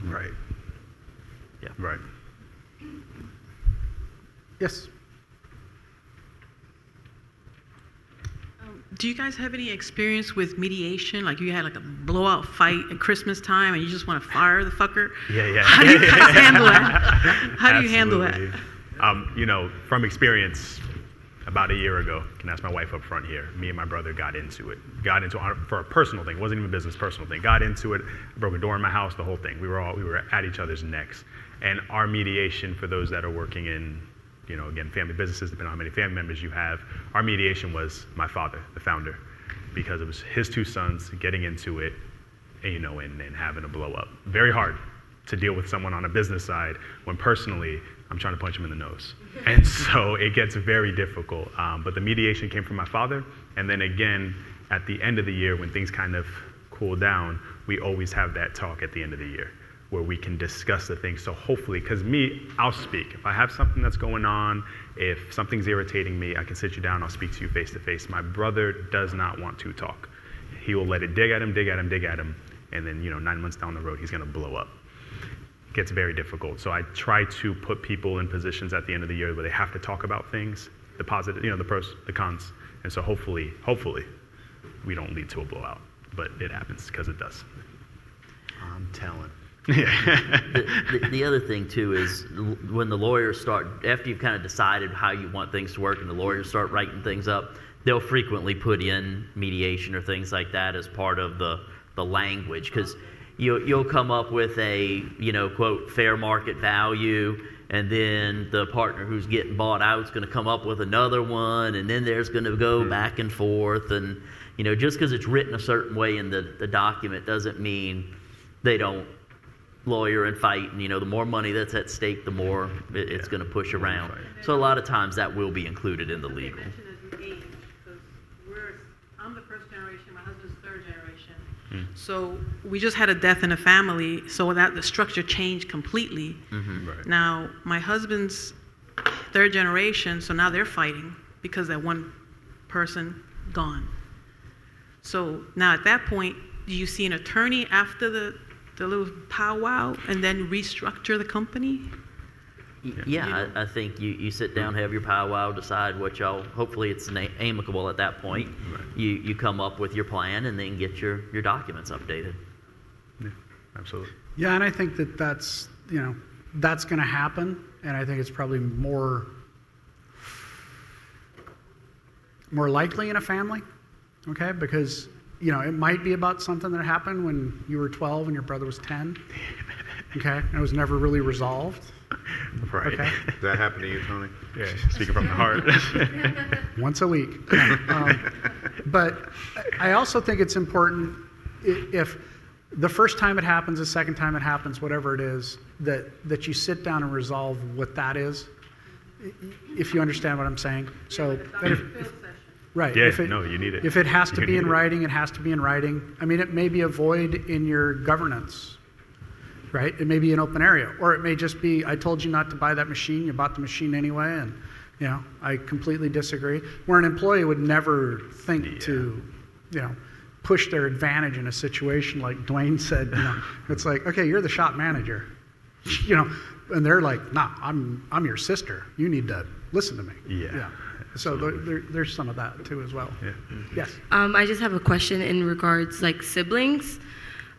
Right. Yeah. Right. Yes. Do you guys have any experience with mediation? Like you had a blowout fight at Christmas time and you just want to fire the fucker? Yeah. How do you guys handle that? How do you handle that? From experience, about a year ago, can ask my wife up front here, me and my brother got into it. For a personal thing, it wasn't even a business, personal thing. Got into it, broke a door in my house, the whole thing. We were at each other's necks. And our mediation, for those that are working in, again, family businesses, depending on how many family members you have, our mediation was my father, the founder, because it was his two sons getting into it, and having a blow up. Very hard to deal with someone on a business side when personally I'm trying to punch him in the nose. And so it gets very difficult. But the mediation came from my father. And then again, at the end of the year, when things kind of cool down, we always have that talk at the end of the year where we can discuss the things. So hopefully, because I'll speak. If I have something that's going on, if something's irritating me, I can sit you down, I'll speak to you face to face. My brother does not want to talk. He will let it dig at him, and then 9 months down the road, he's gonna blow up. It gets very difficult. So I try to put people in positions at the end of the year where they have to talk about things, the positive, the pros, the cons. And so hopefully, we don't lead to a blowout, but it happens because it does. I'm telling. The other thing too is when the lawyers start, after you've kind of decided how you want things to work and the lawyers start writing things up, they'll frequently put in mediation or things like that as part of the language, because you'll come up with a, quote, fair market value, and then the partner who's getting bought out is going to come up with another one, and then there's going to go back and forth. And, just because it's written a certain way in the document doesn't mean they don't lawyer and fight. And, the more money that's at stake, the more it's going to push around. So a lot of times that will be included in the legal. Mention as you age, because I'm the first generation, my husband's third generation. So we just had a death in a family, so that the structure changed completely. Right. Now, my husband's third generation, so now they're fighting because that one person gone. So now at that point, do you see an attorney after the little powwow and then restructure the company? Yeah, I think you sit down, have your powwow, decide what y'all, hopefully it's amicable at that point. Right. You come up with your plan and then get your documents updated. Yeah, absolutely. Yeah, and I think that's going to happen, and I think it's probably more likely in a family, okay? Because, it might be about something that happened when you were 12 and your brother was 10, okay? And it was never really resolved. Right. Okay. Did that happen to you, Tony? Yeah, speaking from the heart. Once a week. But I also think it's important if the first time it happens, the second time it happens, whatever it is, that you sit down and resolve what that is, if you understand what I'm saying. So, right. Yeah, If no, you need it. If it has to You be need in it. writing, it has to be in writing. I mean, it may be a void in your governance, right? It may be an open area, or it may just be, I told you not to buy that machine, you bought the machine anyway, and, I completely disagree. Where an employee would never think to, push their advantage in a situation like Dwayne said, it's like, okay, you're the shop manager, and they're like, nah, I'm your sister. You need to listen to me. Yeah. So there's some of that too as well. Yeah. Yes. I just have a question in regards like siblings.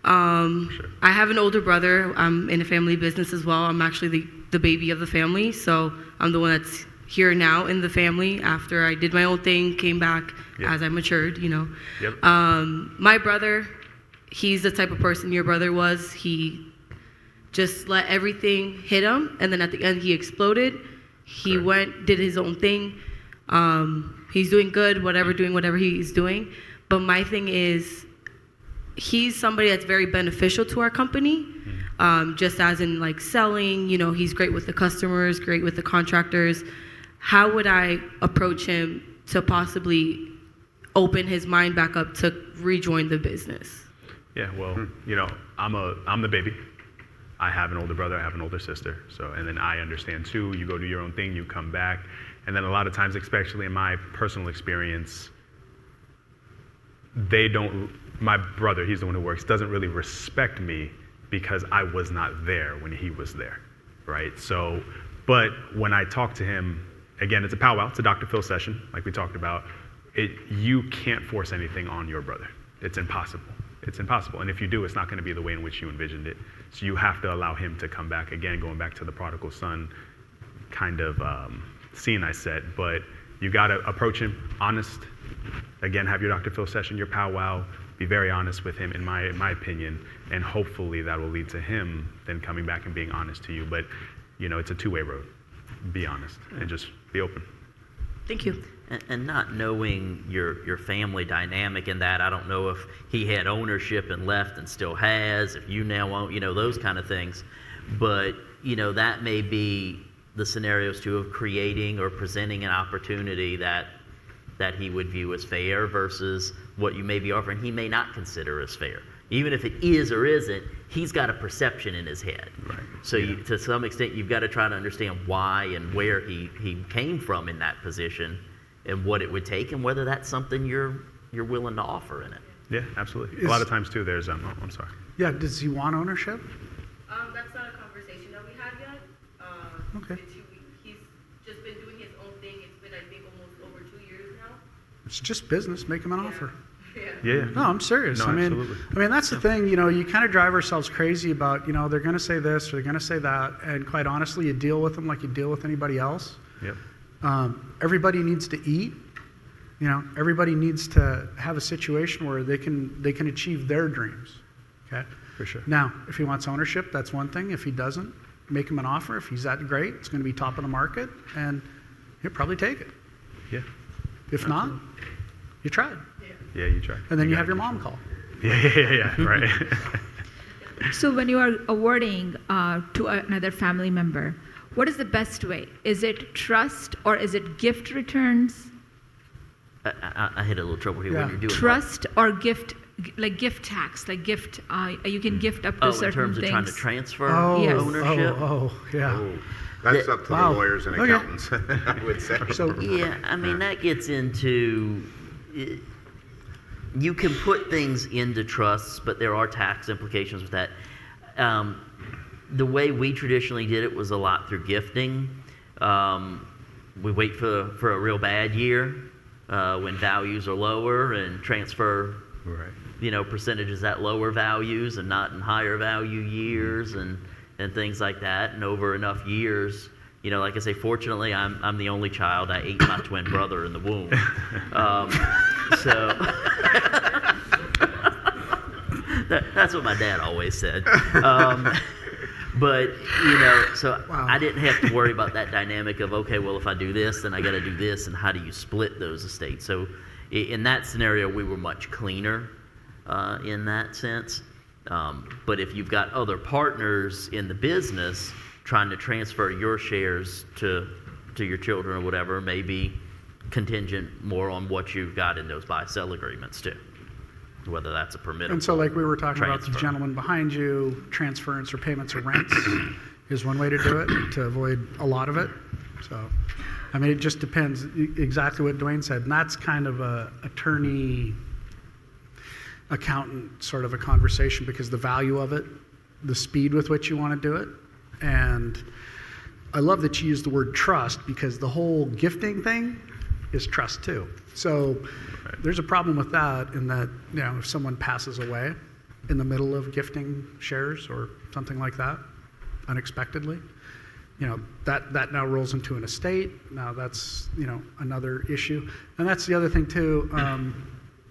I have an older brother. I'm in a family business as well. I'm actually the baby of the family, so I'm the one that's here now in the family after I did my own thing, came back as I matured, Yep. My brother, he's the type of person your brother was. He just let everything hit him, and then at the end he exploded. He went, did his own thing. He's doing good, doing whatever he's doing. But my thing is, he's somebody that's very beneficial to our company, just as in like selling, he's great with the customers, great with the contractors. How would I approach him to possibly open his mind back up to rejoin the business? Yeah, well, I'm the baby. I have an older brother, I have an older sister. So, and then I understand too, you go do your own thing, you come back. And then a lot of times, especially in my personal experience, my brother, he's the one who works, doesn't really respect me because I was not there when he was there, right? So, but when I talk to him, again, it's a powwow, it's a Dr. Phil session, like we talked about. You can't force anything on your brother. It's impossible. It's impossible. And if you do, it's not going to be the way in which you envisioned it. So you have to allow him to come back. Again, going back to the prodigal son kind of scene I set, but you got to approach him honest. Again, have your Dr. Phil session, your powwow. Be very honest with him, in my opinion, and hopefully that will lead to him then coming back and being honest to you. But it's a two-way road. Be honest and just be open. Thank you. And not knowing your family dynamic in that, I don't know if he had ownership and left and still has, if you now own, those kind of things. But, that may be the scenarios too of creating or presenting an opportunity that he would view as fair versus what you may be offering he may not consider as fair. Even if it is or isn't, he's got a perception in his head. Right. So to some extent, you've got to try to understand why and where he came from in that position and what it would take and whether that's something you're willing to offer in it. Yeah, absolutely. A lot of times too, there's I'm sorry. Yeah. Does he want ownership? That's not a conversation that we had yet. Okay. He's just been doing his own thing. It's been, I think, almost over 2 years now. It's just business. Make him an offer. Yeah. No, I'm serious. No, I mean, absolutely. that's the thing. You kind of drive ourselves crazy about, they're going to say this or they're going to say that, and quite honestly, you deal with them like you deal with anybody else. Yep. Everybody needs to eat. Everybody needs to have a situation where they can achieve their dreams. Okay? For sure. Now, if he wants ownership, that's one thing. If he doesn't, make him an offer. If he's that great, it's going to be top of the market, and he'll probably take it. Yeah. If not, you tried. Yeah, you try. And then you gotta have your do mom sure. call. Yeah, right. So when you are awarding to another family member, what is the best way? Is it trust or is it gift returns? I hit a little trouble here Yeah. when you're doing Trust or gift, like gift tax, like gift, you can gift up to in certain terms of things. trying to transfer Yes. ownership. Yeah. That's up to Wow. the lawyers and Okay. accountants, I would say. So, Yeah, I mean, that gets into. You can put things into trusts, but there are tax implications with that. The way we traditionally did it was a lot through gifting. We wait for a real bad year when values are lower and transfer, Right. percentages at lower values and not in higher value years and things like that. And over enough years, like I say, fortunately, I'm the only child. I ate my twin brother in the womb. So that's what my dad always said. But, so Wow. I didn't have to worry about that dynamic of, okay, well, if I do this, then I got to do this, and how do you split those estates? So in that scenario, we were much cleaner in that sense. But if you've got other partners in the business trying to transfer your shares to your children or whatever, maybe contingent more on what you've got in those buy-sell agreements too, whether that's a permittable. and so like we were talking about the transfer. gentleman behind you, transference or payments of rents is one way to do it, to avoid a lot of it. So, I mean, it just depends, exactly what Dwayne said, and that's kind of a attorney, accountant sort of a conversation, because the value of it, the speed with which you want to do it, and I love that you use the word trust, because the whole gifting thing is trust too. So there's a problem with that, in that, if someone passes away in the middle of gifting shares or something like that, unexpectedly, that now rolls into an estate. Now that's, another issue. And that's the other thing too.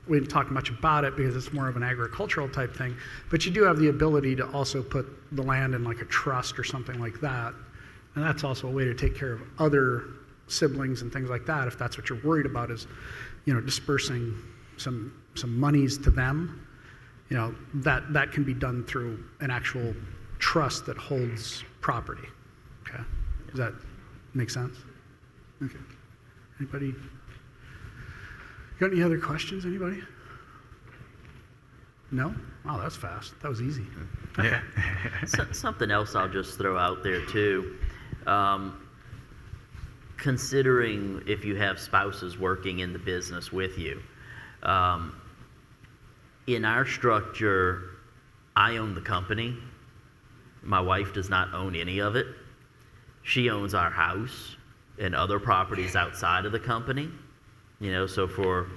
We didn't talk much about it because it's more of an agricultural type thing, but you do have the ability to also put the land in like a trust or something like that. And that's also a way to take care of other siblings and things like that, if that's what you're worried about, is, dispersing some monies to them. That can be done through an actual trust that holds property. Okay, does that make sense? Okay. Anybody got any other questions? Anybody? No? Wow, that's fast. That was easy. Yeah. Something else I'll just throw out there too. Considering if you have spouses working in the business with you, in our structure, I own the company. My wife does not own any of it. She owns our house and other properties outside of the company. So for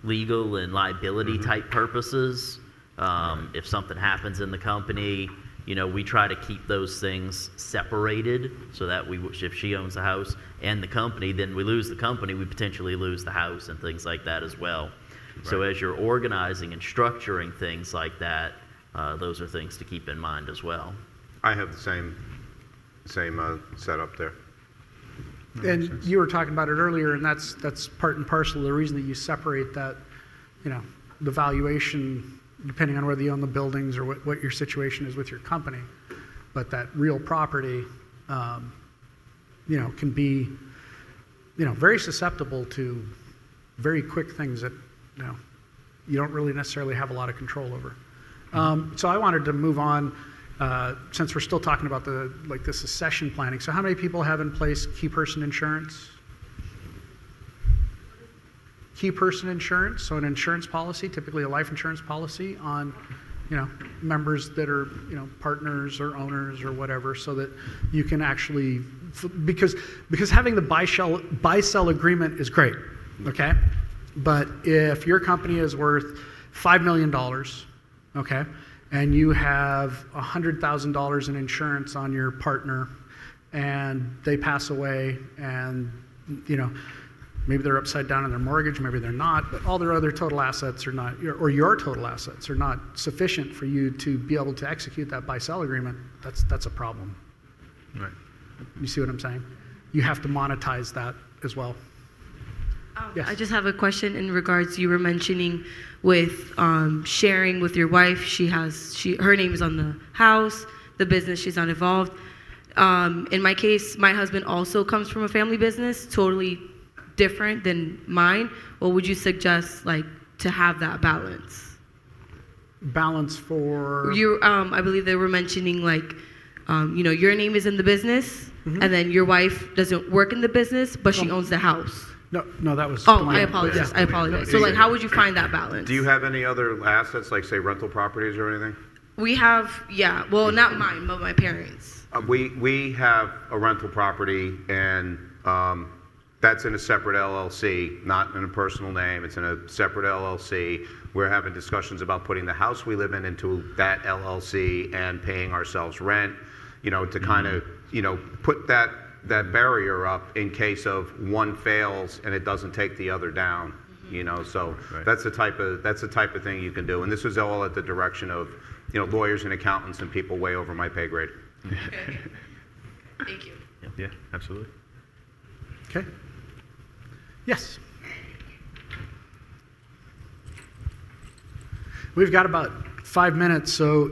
legal and liability type purposes, if something happens in the company, we try to keep those things separated, so that if she owns the house and the company, then we lose the company, we potentially lose the house and things like that as well. Right. So as you're organizing and structuring things like that, those are things to keep in mind as well. I have the same setup there. And you were talking about it earlier, and that's part and parcel of the reason that you separate that, the valuation, depending on whether you own the buildings or what your situation is with your company. But that real property, can be, very susceptible to very quick things that, you don't really necessarily have a lot of control over. So I wanted to move on, since we're still talking about the succession planning. So how many people have in place key person insurance? Key person insurance, so an insurance policy, typically a life insurance policy on, members that are, partners or owners or whatever, so that you can actually, because having the buy-sell agreement is great, okay? But if your company is worth $5 million, okay, and you have $100,000 in insurance on your partner, and they pass away, and maybe they're upside down in their mortgage, maybe they're not, but all their other total assets are not, or your total assets are not sufficient for you to be able to execute that buy-sell agreement, that's a problem. Right. You see what I'm saying? You have to monetize that as well. Yes. I just have a question in regards, you were mentioning with sharing with your wife. Her name is on the house, the business, she's not involved. In my case, my husband also comes from a family business, totally different than mine. What would you suggest, like, to have that balance? Balance for? I believe they were mentioning, like, your name is in the business, and then your wife doesn't work in the business, but she owns the house. No, that was. Oh, I apologize. I apologize. So, like, how would you find that balance? Do you have any other assets, like, say, rental properties or anything? We have, yeah. Well, not mine, but my parents. We have a rental property, and that's in a separate LLC, not in a personal name. It's in a separate LLC. We're having discussions about putting the house we live in into that LLC and paying ourselves rent, to kind of, put that barrier up in case of one fails and it doesn't take the other down. So Right. that's the type of thing you can do. And this was all at the direction of, lawyers and accountants and people way over my pay grade. Okay. Thank you. Yeah, absolutely. Okay. Yes. We've got about 5 minutes, so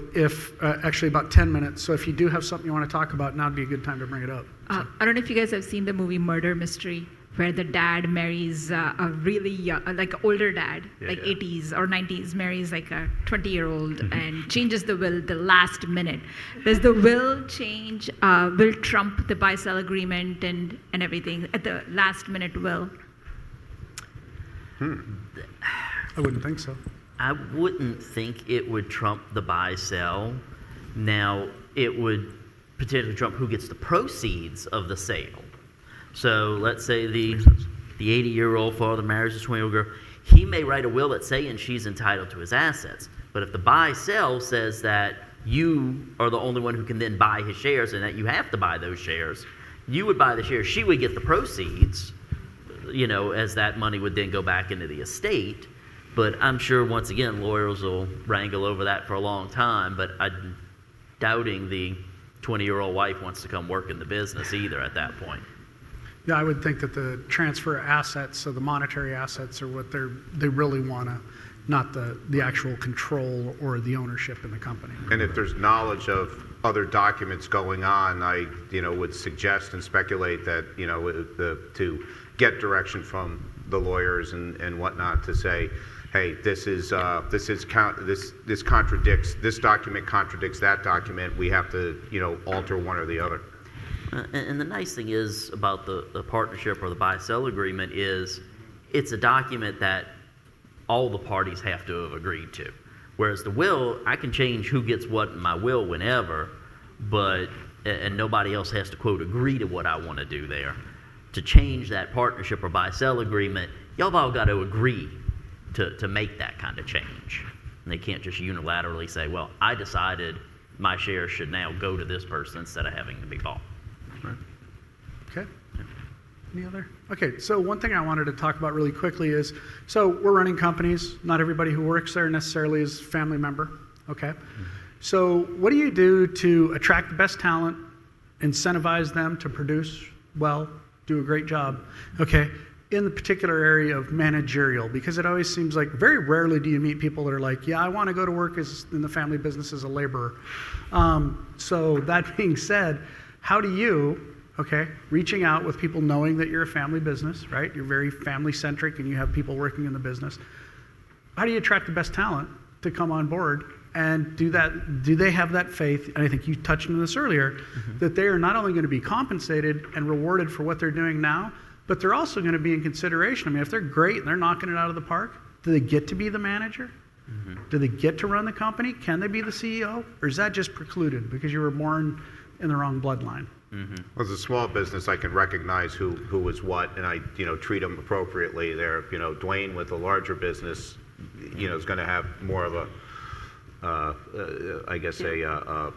actually about 10 minutes, so if you do have something you want to talk about, now would be a good time to bring it up. I don't know if you guys have seen the movie Murder Mystery, where the dad marries a really young, like an older dad, like 80s or 90s, marries like a 20-year-old and changes the will the last minute. Does the will change, will trump the buy-sell agreement and everything at the last minute will? I wouldn't think so. I wouldn't think it would trump the buy-sell. Now, it would potentially trump who gets the proceeds of the sale. So let's say the 80-year-old father marries a 20-year-old girl. He may write a will that's saying she's entitled to his assets. But if the buy-sell says that you are the only one who can then buy his shares and that you have to buy those shares, you would buy the shares, she would get the proceeds, as that money would then go back into the estate. But I'm sure, once again, lawyers will wrangle over that for a long time, but I'm doubting the 20-year-old wife wants to come work in the business either at that point. Yeah, I would think that the transfer assets, so the monetary assets, are what they really want to, not the actual control or the ownership in the company. And if there's knowledge of other documents going on, I would suggest and speculate that to get direction from the lawyers and whatnot to say, hey, this contradicts, this document contradicts that document. We have to alter one or the other. And the nice thing is about the partnership or the buy-sell agreement is it's a document that all the parties have to have agreed to. Whereas the will, I can change who gets what in my will whenever, and nobody else has to, quote, agree to what I want to do there. To change that partnership or buy-sell agreement, y'all have all got to agree to make that kind of change. And they can't just unilaterally say, well, I decided my shares should now go to this person instead of having to be bought. Okay. Any other? Okay, so one thing I wanted to talk about really quickly is, so we're running companies. Not everybody who works there necessarily is a family member, okay? So what do you do to attract the best talent, incentivize them to produce well, do a great job, okay, in the particular area of managerial? Because it always seems like very rarely do you meet people that are like, yeah, I want to go to work in the family business as a laborer. So that being said, how do you, reaching out with people knowing that you're a family business, right? You're very family-centric and you have people working in the business. How do you attract the best talent to come on board and do that? Do they have that faith, and I think you touched on this earlier, that they are not only going to be compensated and rewarded for what they're doing now, but they're also going to be in consideration. I mean, if they're great and they're knocking it out of the park, do they get to be the manager? Do they get to run the company? Can they be the CEO? Or is that just precluded because you were born in the wrong bloodline? Well, as a small business, I can recognize who is what, and I treat them appropriately. There, Dwayne with a larger business, is going to have more of a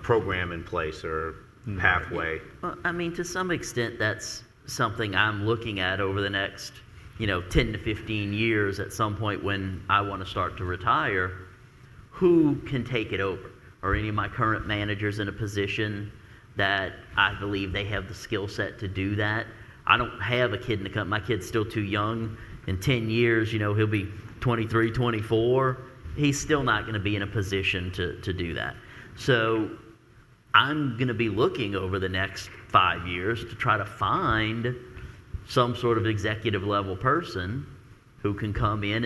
program in place or pathway. Well, I mean, to some extent, that's something I'm looking at over the next, 10 to 15 years at some point when I want to start to retire, who can take it over? Are any of my current managers in a position that I believe they have the skill set to do that? I don't have a kid in the company. My kid's still too young. In 10 years, he'll be 23, 24. He's still not going to be in a position to do that. So I'm going to be looking over the next 5 years to try to find some sort of executive level person who can come in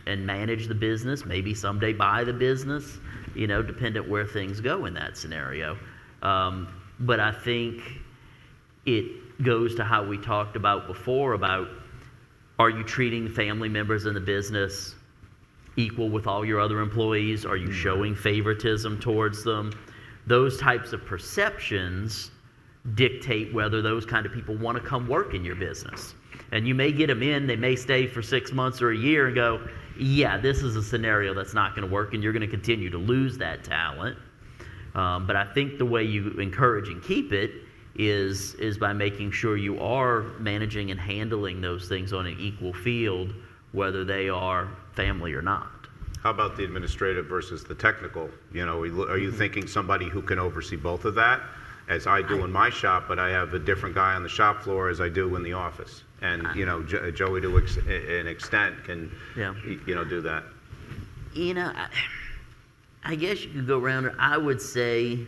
and manage the business, maybe someday buy the business, dependent where things go in that scenario. But I think it goes to how we talked about before about, are you treating family members in the business equal with all your other employees? Are you showing favoritism towards them? Those types of perceptions dictate whether those kind of people want to come work in your business. And you may get them in, they may stay for 6 months or a year and go, yeah, this is a scenario that's not going to work, and you're going to continue to lose that talent. But I think the way you encourage and keep it is by making sure you are managing and handling those things on an equal field, whether they are family or not. How about the administrative versus the technical? Are you thinking somebody who can oversee both of that, as I do in my shop, but I have a different guy on the shop floor as I do in the office? And, Joey, to an extent, can, do that. I guess you could go around it. I would say,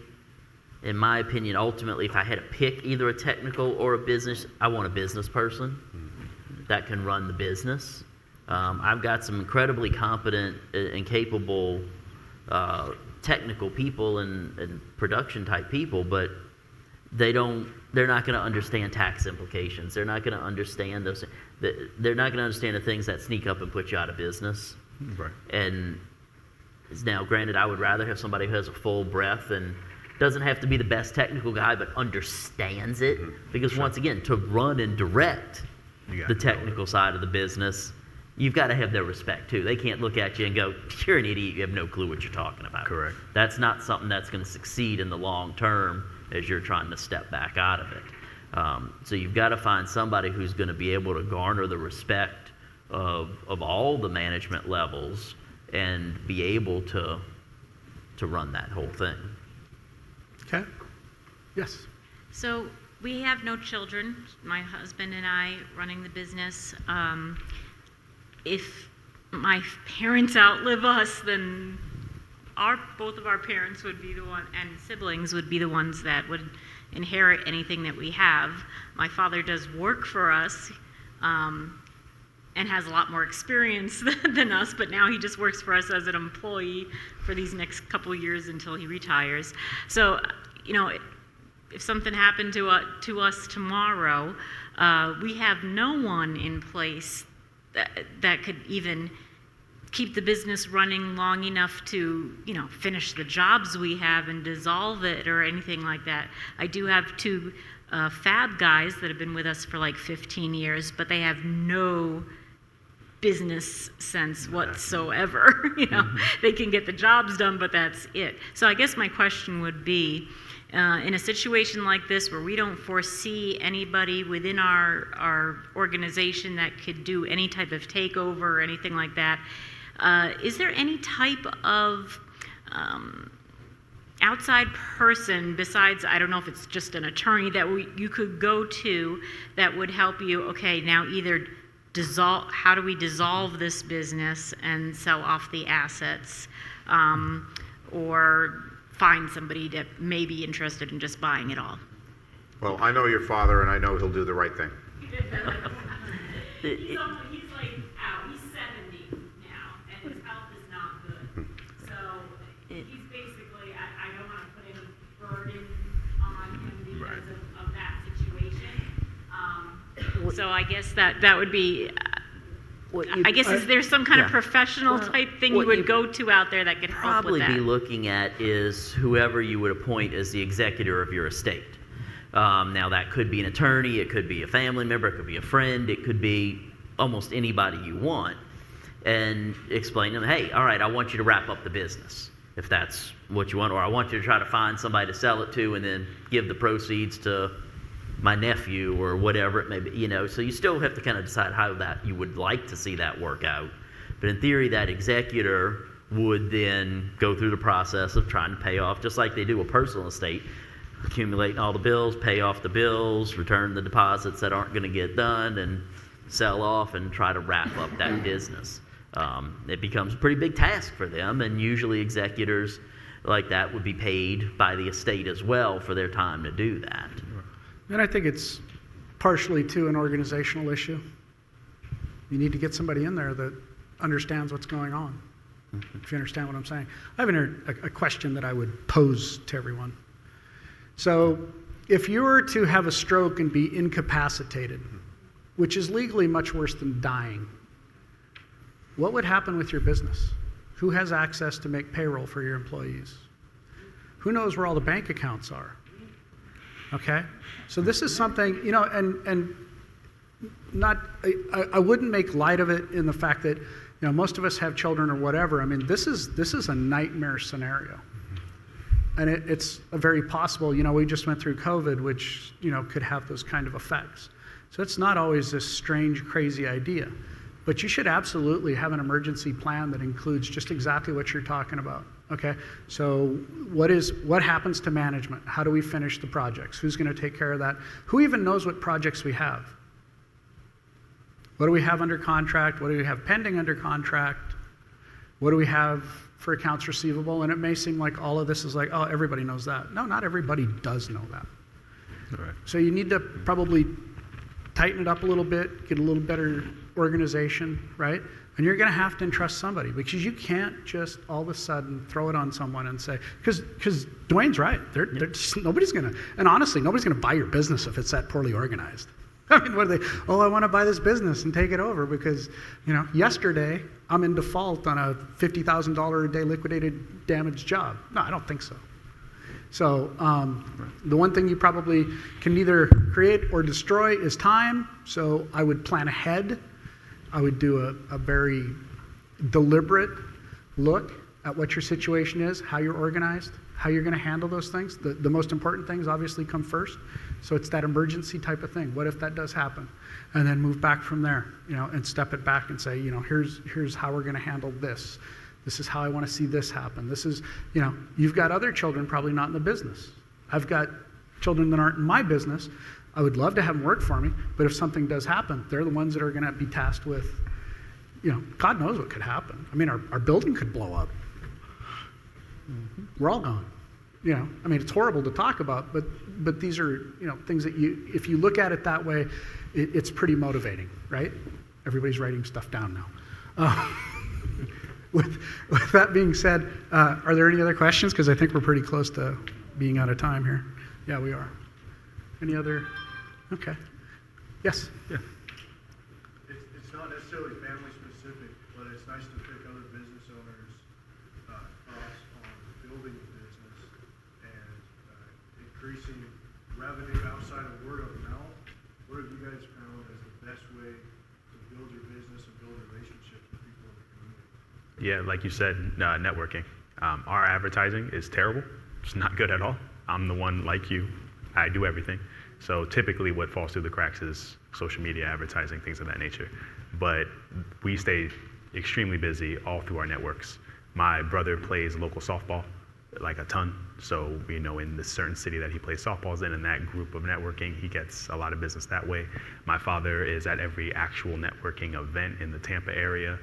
in my opinion, ultimately, if I had to pick either a technical or a business, I want a business person that can run the business. I've got some incredibly competent and capable technical people and production type people, but they're not going to understand tax implications. They're not going to understand those. They're not going to understand the things that sneak up and put you out of business. Right. And now, granted, I would rather have somebody who has a full breadth and doesn't have to be the best technical guy, but understands it. Because once again, to run and direct the technical side of the business, you've got to have their respect too. They can't look at you and go, you're an idiot, you have no clue what you're talking about. Correct. That's not something that's going to succeed in the long term as you're trying to step back out of it. So you've got to find somebody who's going to be able to garner the respect of all the management levels and be able to run that whole thing. Okay? Yes. So we have no children, my husband and I running the business. If my parents outlive us, then both of our parents would be the one, and siblings would be the ones that would inherit anything that we have. My father does work for us and has a lot more experience than us, but now he just works for us as an employee for these next couple of years until he retires. So, if something happened to us tomorrow, we have no one in place that could even keep the business running long enough to, finish the jobs we have and dissolve it or anything like that. I do have two fab guys that have been with us for like 15 years, but they have no business sense whatsoever. They can get the jobs done, but that's it. So I guess my question would be, in a situation like this where we don't foresee anybody within our organization that could do any type of takeover or anything like that, is there any type of outside person besides, I don't know if it's just an attorney, that you could go to that would help you, okay, now either how do we dissolve this business and sell off the assets, or find somebody that may be interested in just buying it all? Well, I know your father, and I know he'll do the right thing. He's like out. He's 70 now, and his health is not good. So he's basically, I don't want to put any burden on him because of that situation. So I guess that would be. I guess is there some kind of professional type thing you would go to out there that could help with that? Probably be looking at is whoever you would appoint as the executor of your estate. Now that could be an attorney, it could be a family member, it could be a friend, it could be almost anybody you want, and explain to them, hey, all right, I want you to wrap up the business if that's what you want, or I want you to try to find somebody to sell it to and then give the proceeds to my nephew or whatever it may be, you know. So you still have to kind of decide how that you would like to see that work out. But in theory, that executor would then go through the process of trying to pay off, just like they do a personal estate, accumulating all the bills, pay off the bills, return the deposits that aren't going to get done, and sell off and try to wrap up that business. It becomes a pretty big task for them, and usually executors like that would be paid by the estate as well for their time to do that. And I think it's partially, too, an organizational issue. You need to get somebody in there that understands what's going on, if you understand what I'm saying. I have a question that I would pose to everyone. So if you were to have a stroke and be incapacitated, which is legally much worse than dying, what would happen with your business? Who has access to make payroll for your employees? Who knows where all the bank accounts are? Okay? So this is something, you know, and not, I wouldn't make light of it in the fact that, you know, most of us have children or whatever. I mean, this is a nightmare scenario. And it's very possible, you know, we just went through COVID, which, you know, could have those kind of effects. So it's not always this strange, crazy idea. But you should absolutely have an emergency plan that includes just exactly what you're talking about, okay? So what happens to management? How do we finish the projects? Who's going to take care of that? Who even knows what projects we have? What do we have under contract? What do we have pending under contract? What do we have for accounts receivable? And it may seem like all of this is like, oh, everybody knows that. No, not everybody does know that. All right. So you need to probably tighten it up a little bit, get a little better organization, right? And you're going to have to entrust somebody, because you can't just all of a sudden throw it on someone and say, because Dwayne's right. They're just, nobody's going to, and honestly, nobody's going to buy your business if it's that poorly organized. I mean, what are they? Oh, I want to buy this business and take it over because, you know, yesterday I'm in default on a $50,000 a day liquidated damage job. No, I don't think so. So the one thing you probably can neither create or destroy is time. So I would plan ahead. I would do a very deliberate look at what your situation is, how you're organized, how you're going to handle those things. The most important things obviously come first. So it's that emergency type of thing. What if that does happen? And then move back from there, you know, and step it back and say, you know, here's how we're going to handle this. This is how I want to see this happen. This is, you know, you've got other children probably not in the business. I've got children that aren't in my business. I would love to have them work for me, but if something does happen, they're the ones that are going to be tasked with, you know, God knows what could happen. I mean, our building could blow up. We're all gone. You know, I mean, it's horrible to talk about, but these are, you know, things that if you look at it that way, it's pretty motivating, right? Everybody's writing stuff down now. With that being said, are there any other questions? Because I think we're pretty close to being out of time here. Yeah, we are. Any other? Okay. Yes? Yeah. It's not necessarily family specific, but it's nice to pick other business owners' thoughts on building a business and increasing revenue outside of word of mouth. What have you guys found as the best way to build your business and build relationships with people in the community? Yeah, like you said, networking. Our advertising is terrible. It's not good at all. I'm the one like you. I do everything. So typically what falls through the cracks is social media advertising, things of that nature. But we stay extremely busy all through our networks. My brother plays local softball, like a ton. So we know in the certain city that he plays softballs in that group of networking, he gets a lot of business that way. My father is at every actual networking event in the Tampa area,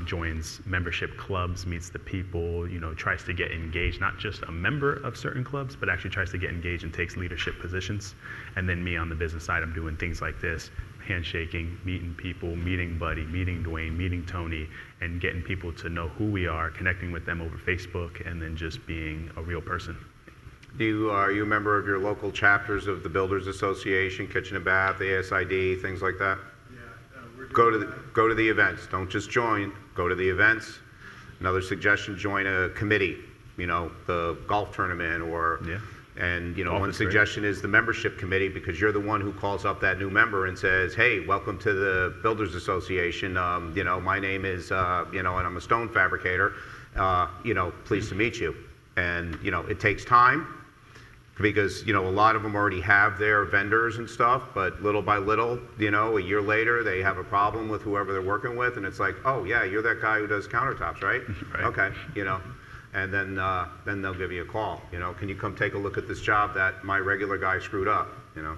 joins membership clubs, meets the people, you know, tries to get engaged, not just a member of certain clubs, but actually tries to get engaged and takes leadership positions. And then me on the business side, I'm doing things like this, handshaking, meeting people, meeting Buddy, meeting Dwayne, meeting Tony, and getting people to know who we are, connecting with them over Facebook, and then just being a real person. Are you a member of your local chapters of the Builders Association, Kitchen and Bath, the ASID, things like that? Yeah, Go to the events. Don't just join. Go to the events. Another suggestion: join a committee. You know, the golf tournament, or and you know, one suggestion is the membership committee, because you're the one who calls up that new member and says, "Hey, welcome to the Builders Association. You know, my name is you know, and I'm a stone fabricator. You know, pleased to meet you." And you know, it takes time. because, you know, a lot of them already have their vendors and stuff, but little by little, you know, a year later, they have a problem with whoever they're working with, and it's like, oh, yeah, you're that guy who does countertops, right? Right. Okay, you know, and then they'll give you a call, you know, can you come take a look at this job that my regular guy screwed up, you know?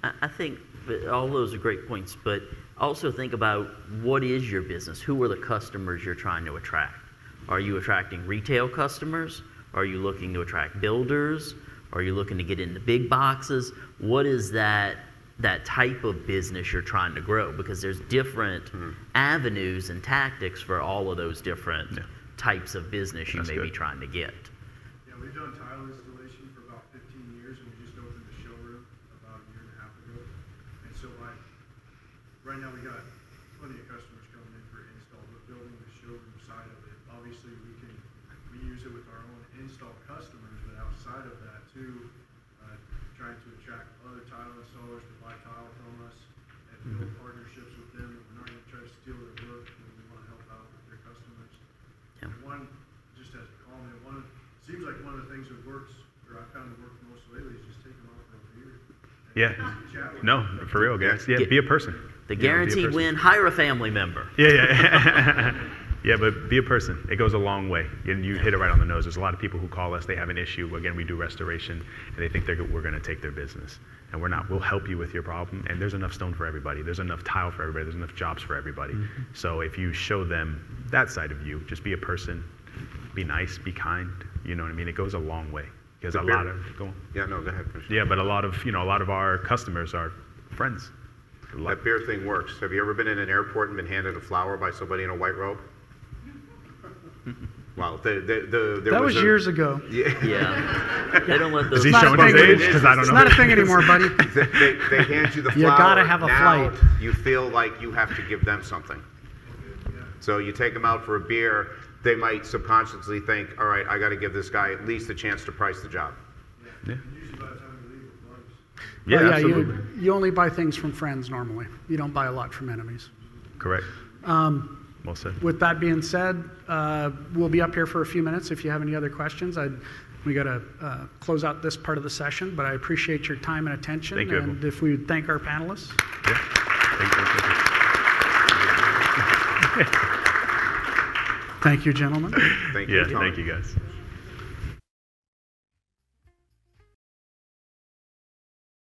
I think that all those are great points, but also think about what is your business? Who are the customers you're trying to attract? Are you attracting retail customers? Are you looking to attract builders? Are you looking to get into big boxes? What is that type of business you're trying to grow? Because there's different avenues and tactics for all of those different types of business you may be trying to get. Yeah, we've done tile installation for about 15 years, and we just opened the showroom about a year and a half ago. And so, like, right now we got plenty of customers coming in for install, but building the showroom side of it, obviously we use it with our own install customers, but outside of that too, trying to attract other tile installers to buy tile from us and build partnerships with them. And we're not going to try to steal their work, but we want to help out with their customers. Yeah. One, just as a comment, seems like one of the things that works, or I found that works most lately, is just take them out for a beer. Yeah. Chat with No, them. for real, guys. Yeah, be a person. The You know, be a guaranteed person. win, hire a family member. Yeah. Yeah, but be a person. It goes a long way. And you hit it right on the nose. There's a lot of people who call us, they have an issue. Again, we do restoration, and they think we're going to take their business. And we're not. We'll help you with your problem. And there's enough stone for everybody. There's enough tile for everybody. There's enough jobs for everybody. So if you show them that side of you, just be a person, be nice, be kind. You know what I mean? It goes a long way. Because a lot of, go on. Yeah, no, go ahead, Commissioner. Yeah, but a lot of our customers are friends. That beer thing works. Have you ever been in an airport and been handed a flower by somebody in a white robe? Well, That was years ago. Yeah. They don't let those. Is he not a showing his thing. age? Because I don't It's know. not a thing anymore, buddy. They hand you the You flower. gotta have a now flight. you feel like you have to give them something. So you take them out for a beer, they might subconsciously think, all right, I got to give this guy at least a chance to price the job. Yeah. Usually by the time we leave, we're closed. Yeah, Well, absolutely. you only buy things from friends normally. You don't buy a lot from enemies. Correct. Well said. With that being said, we'll be up here for a few minutes if you have any other questions. We got to close out this part of the session, but I appreciate your time and attention. Thank you, And everyone. if we would thank our panelists. Yeah. Thank you. Thank you, gentlemen. Thank you. Yeah, for coming. thank you guys.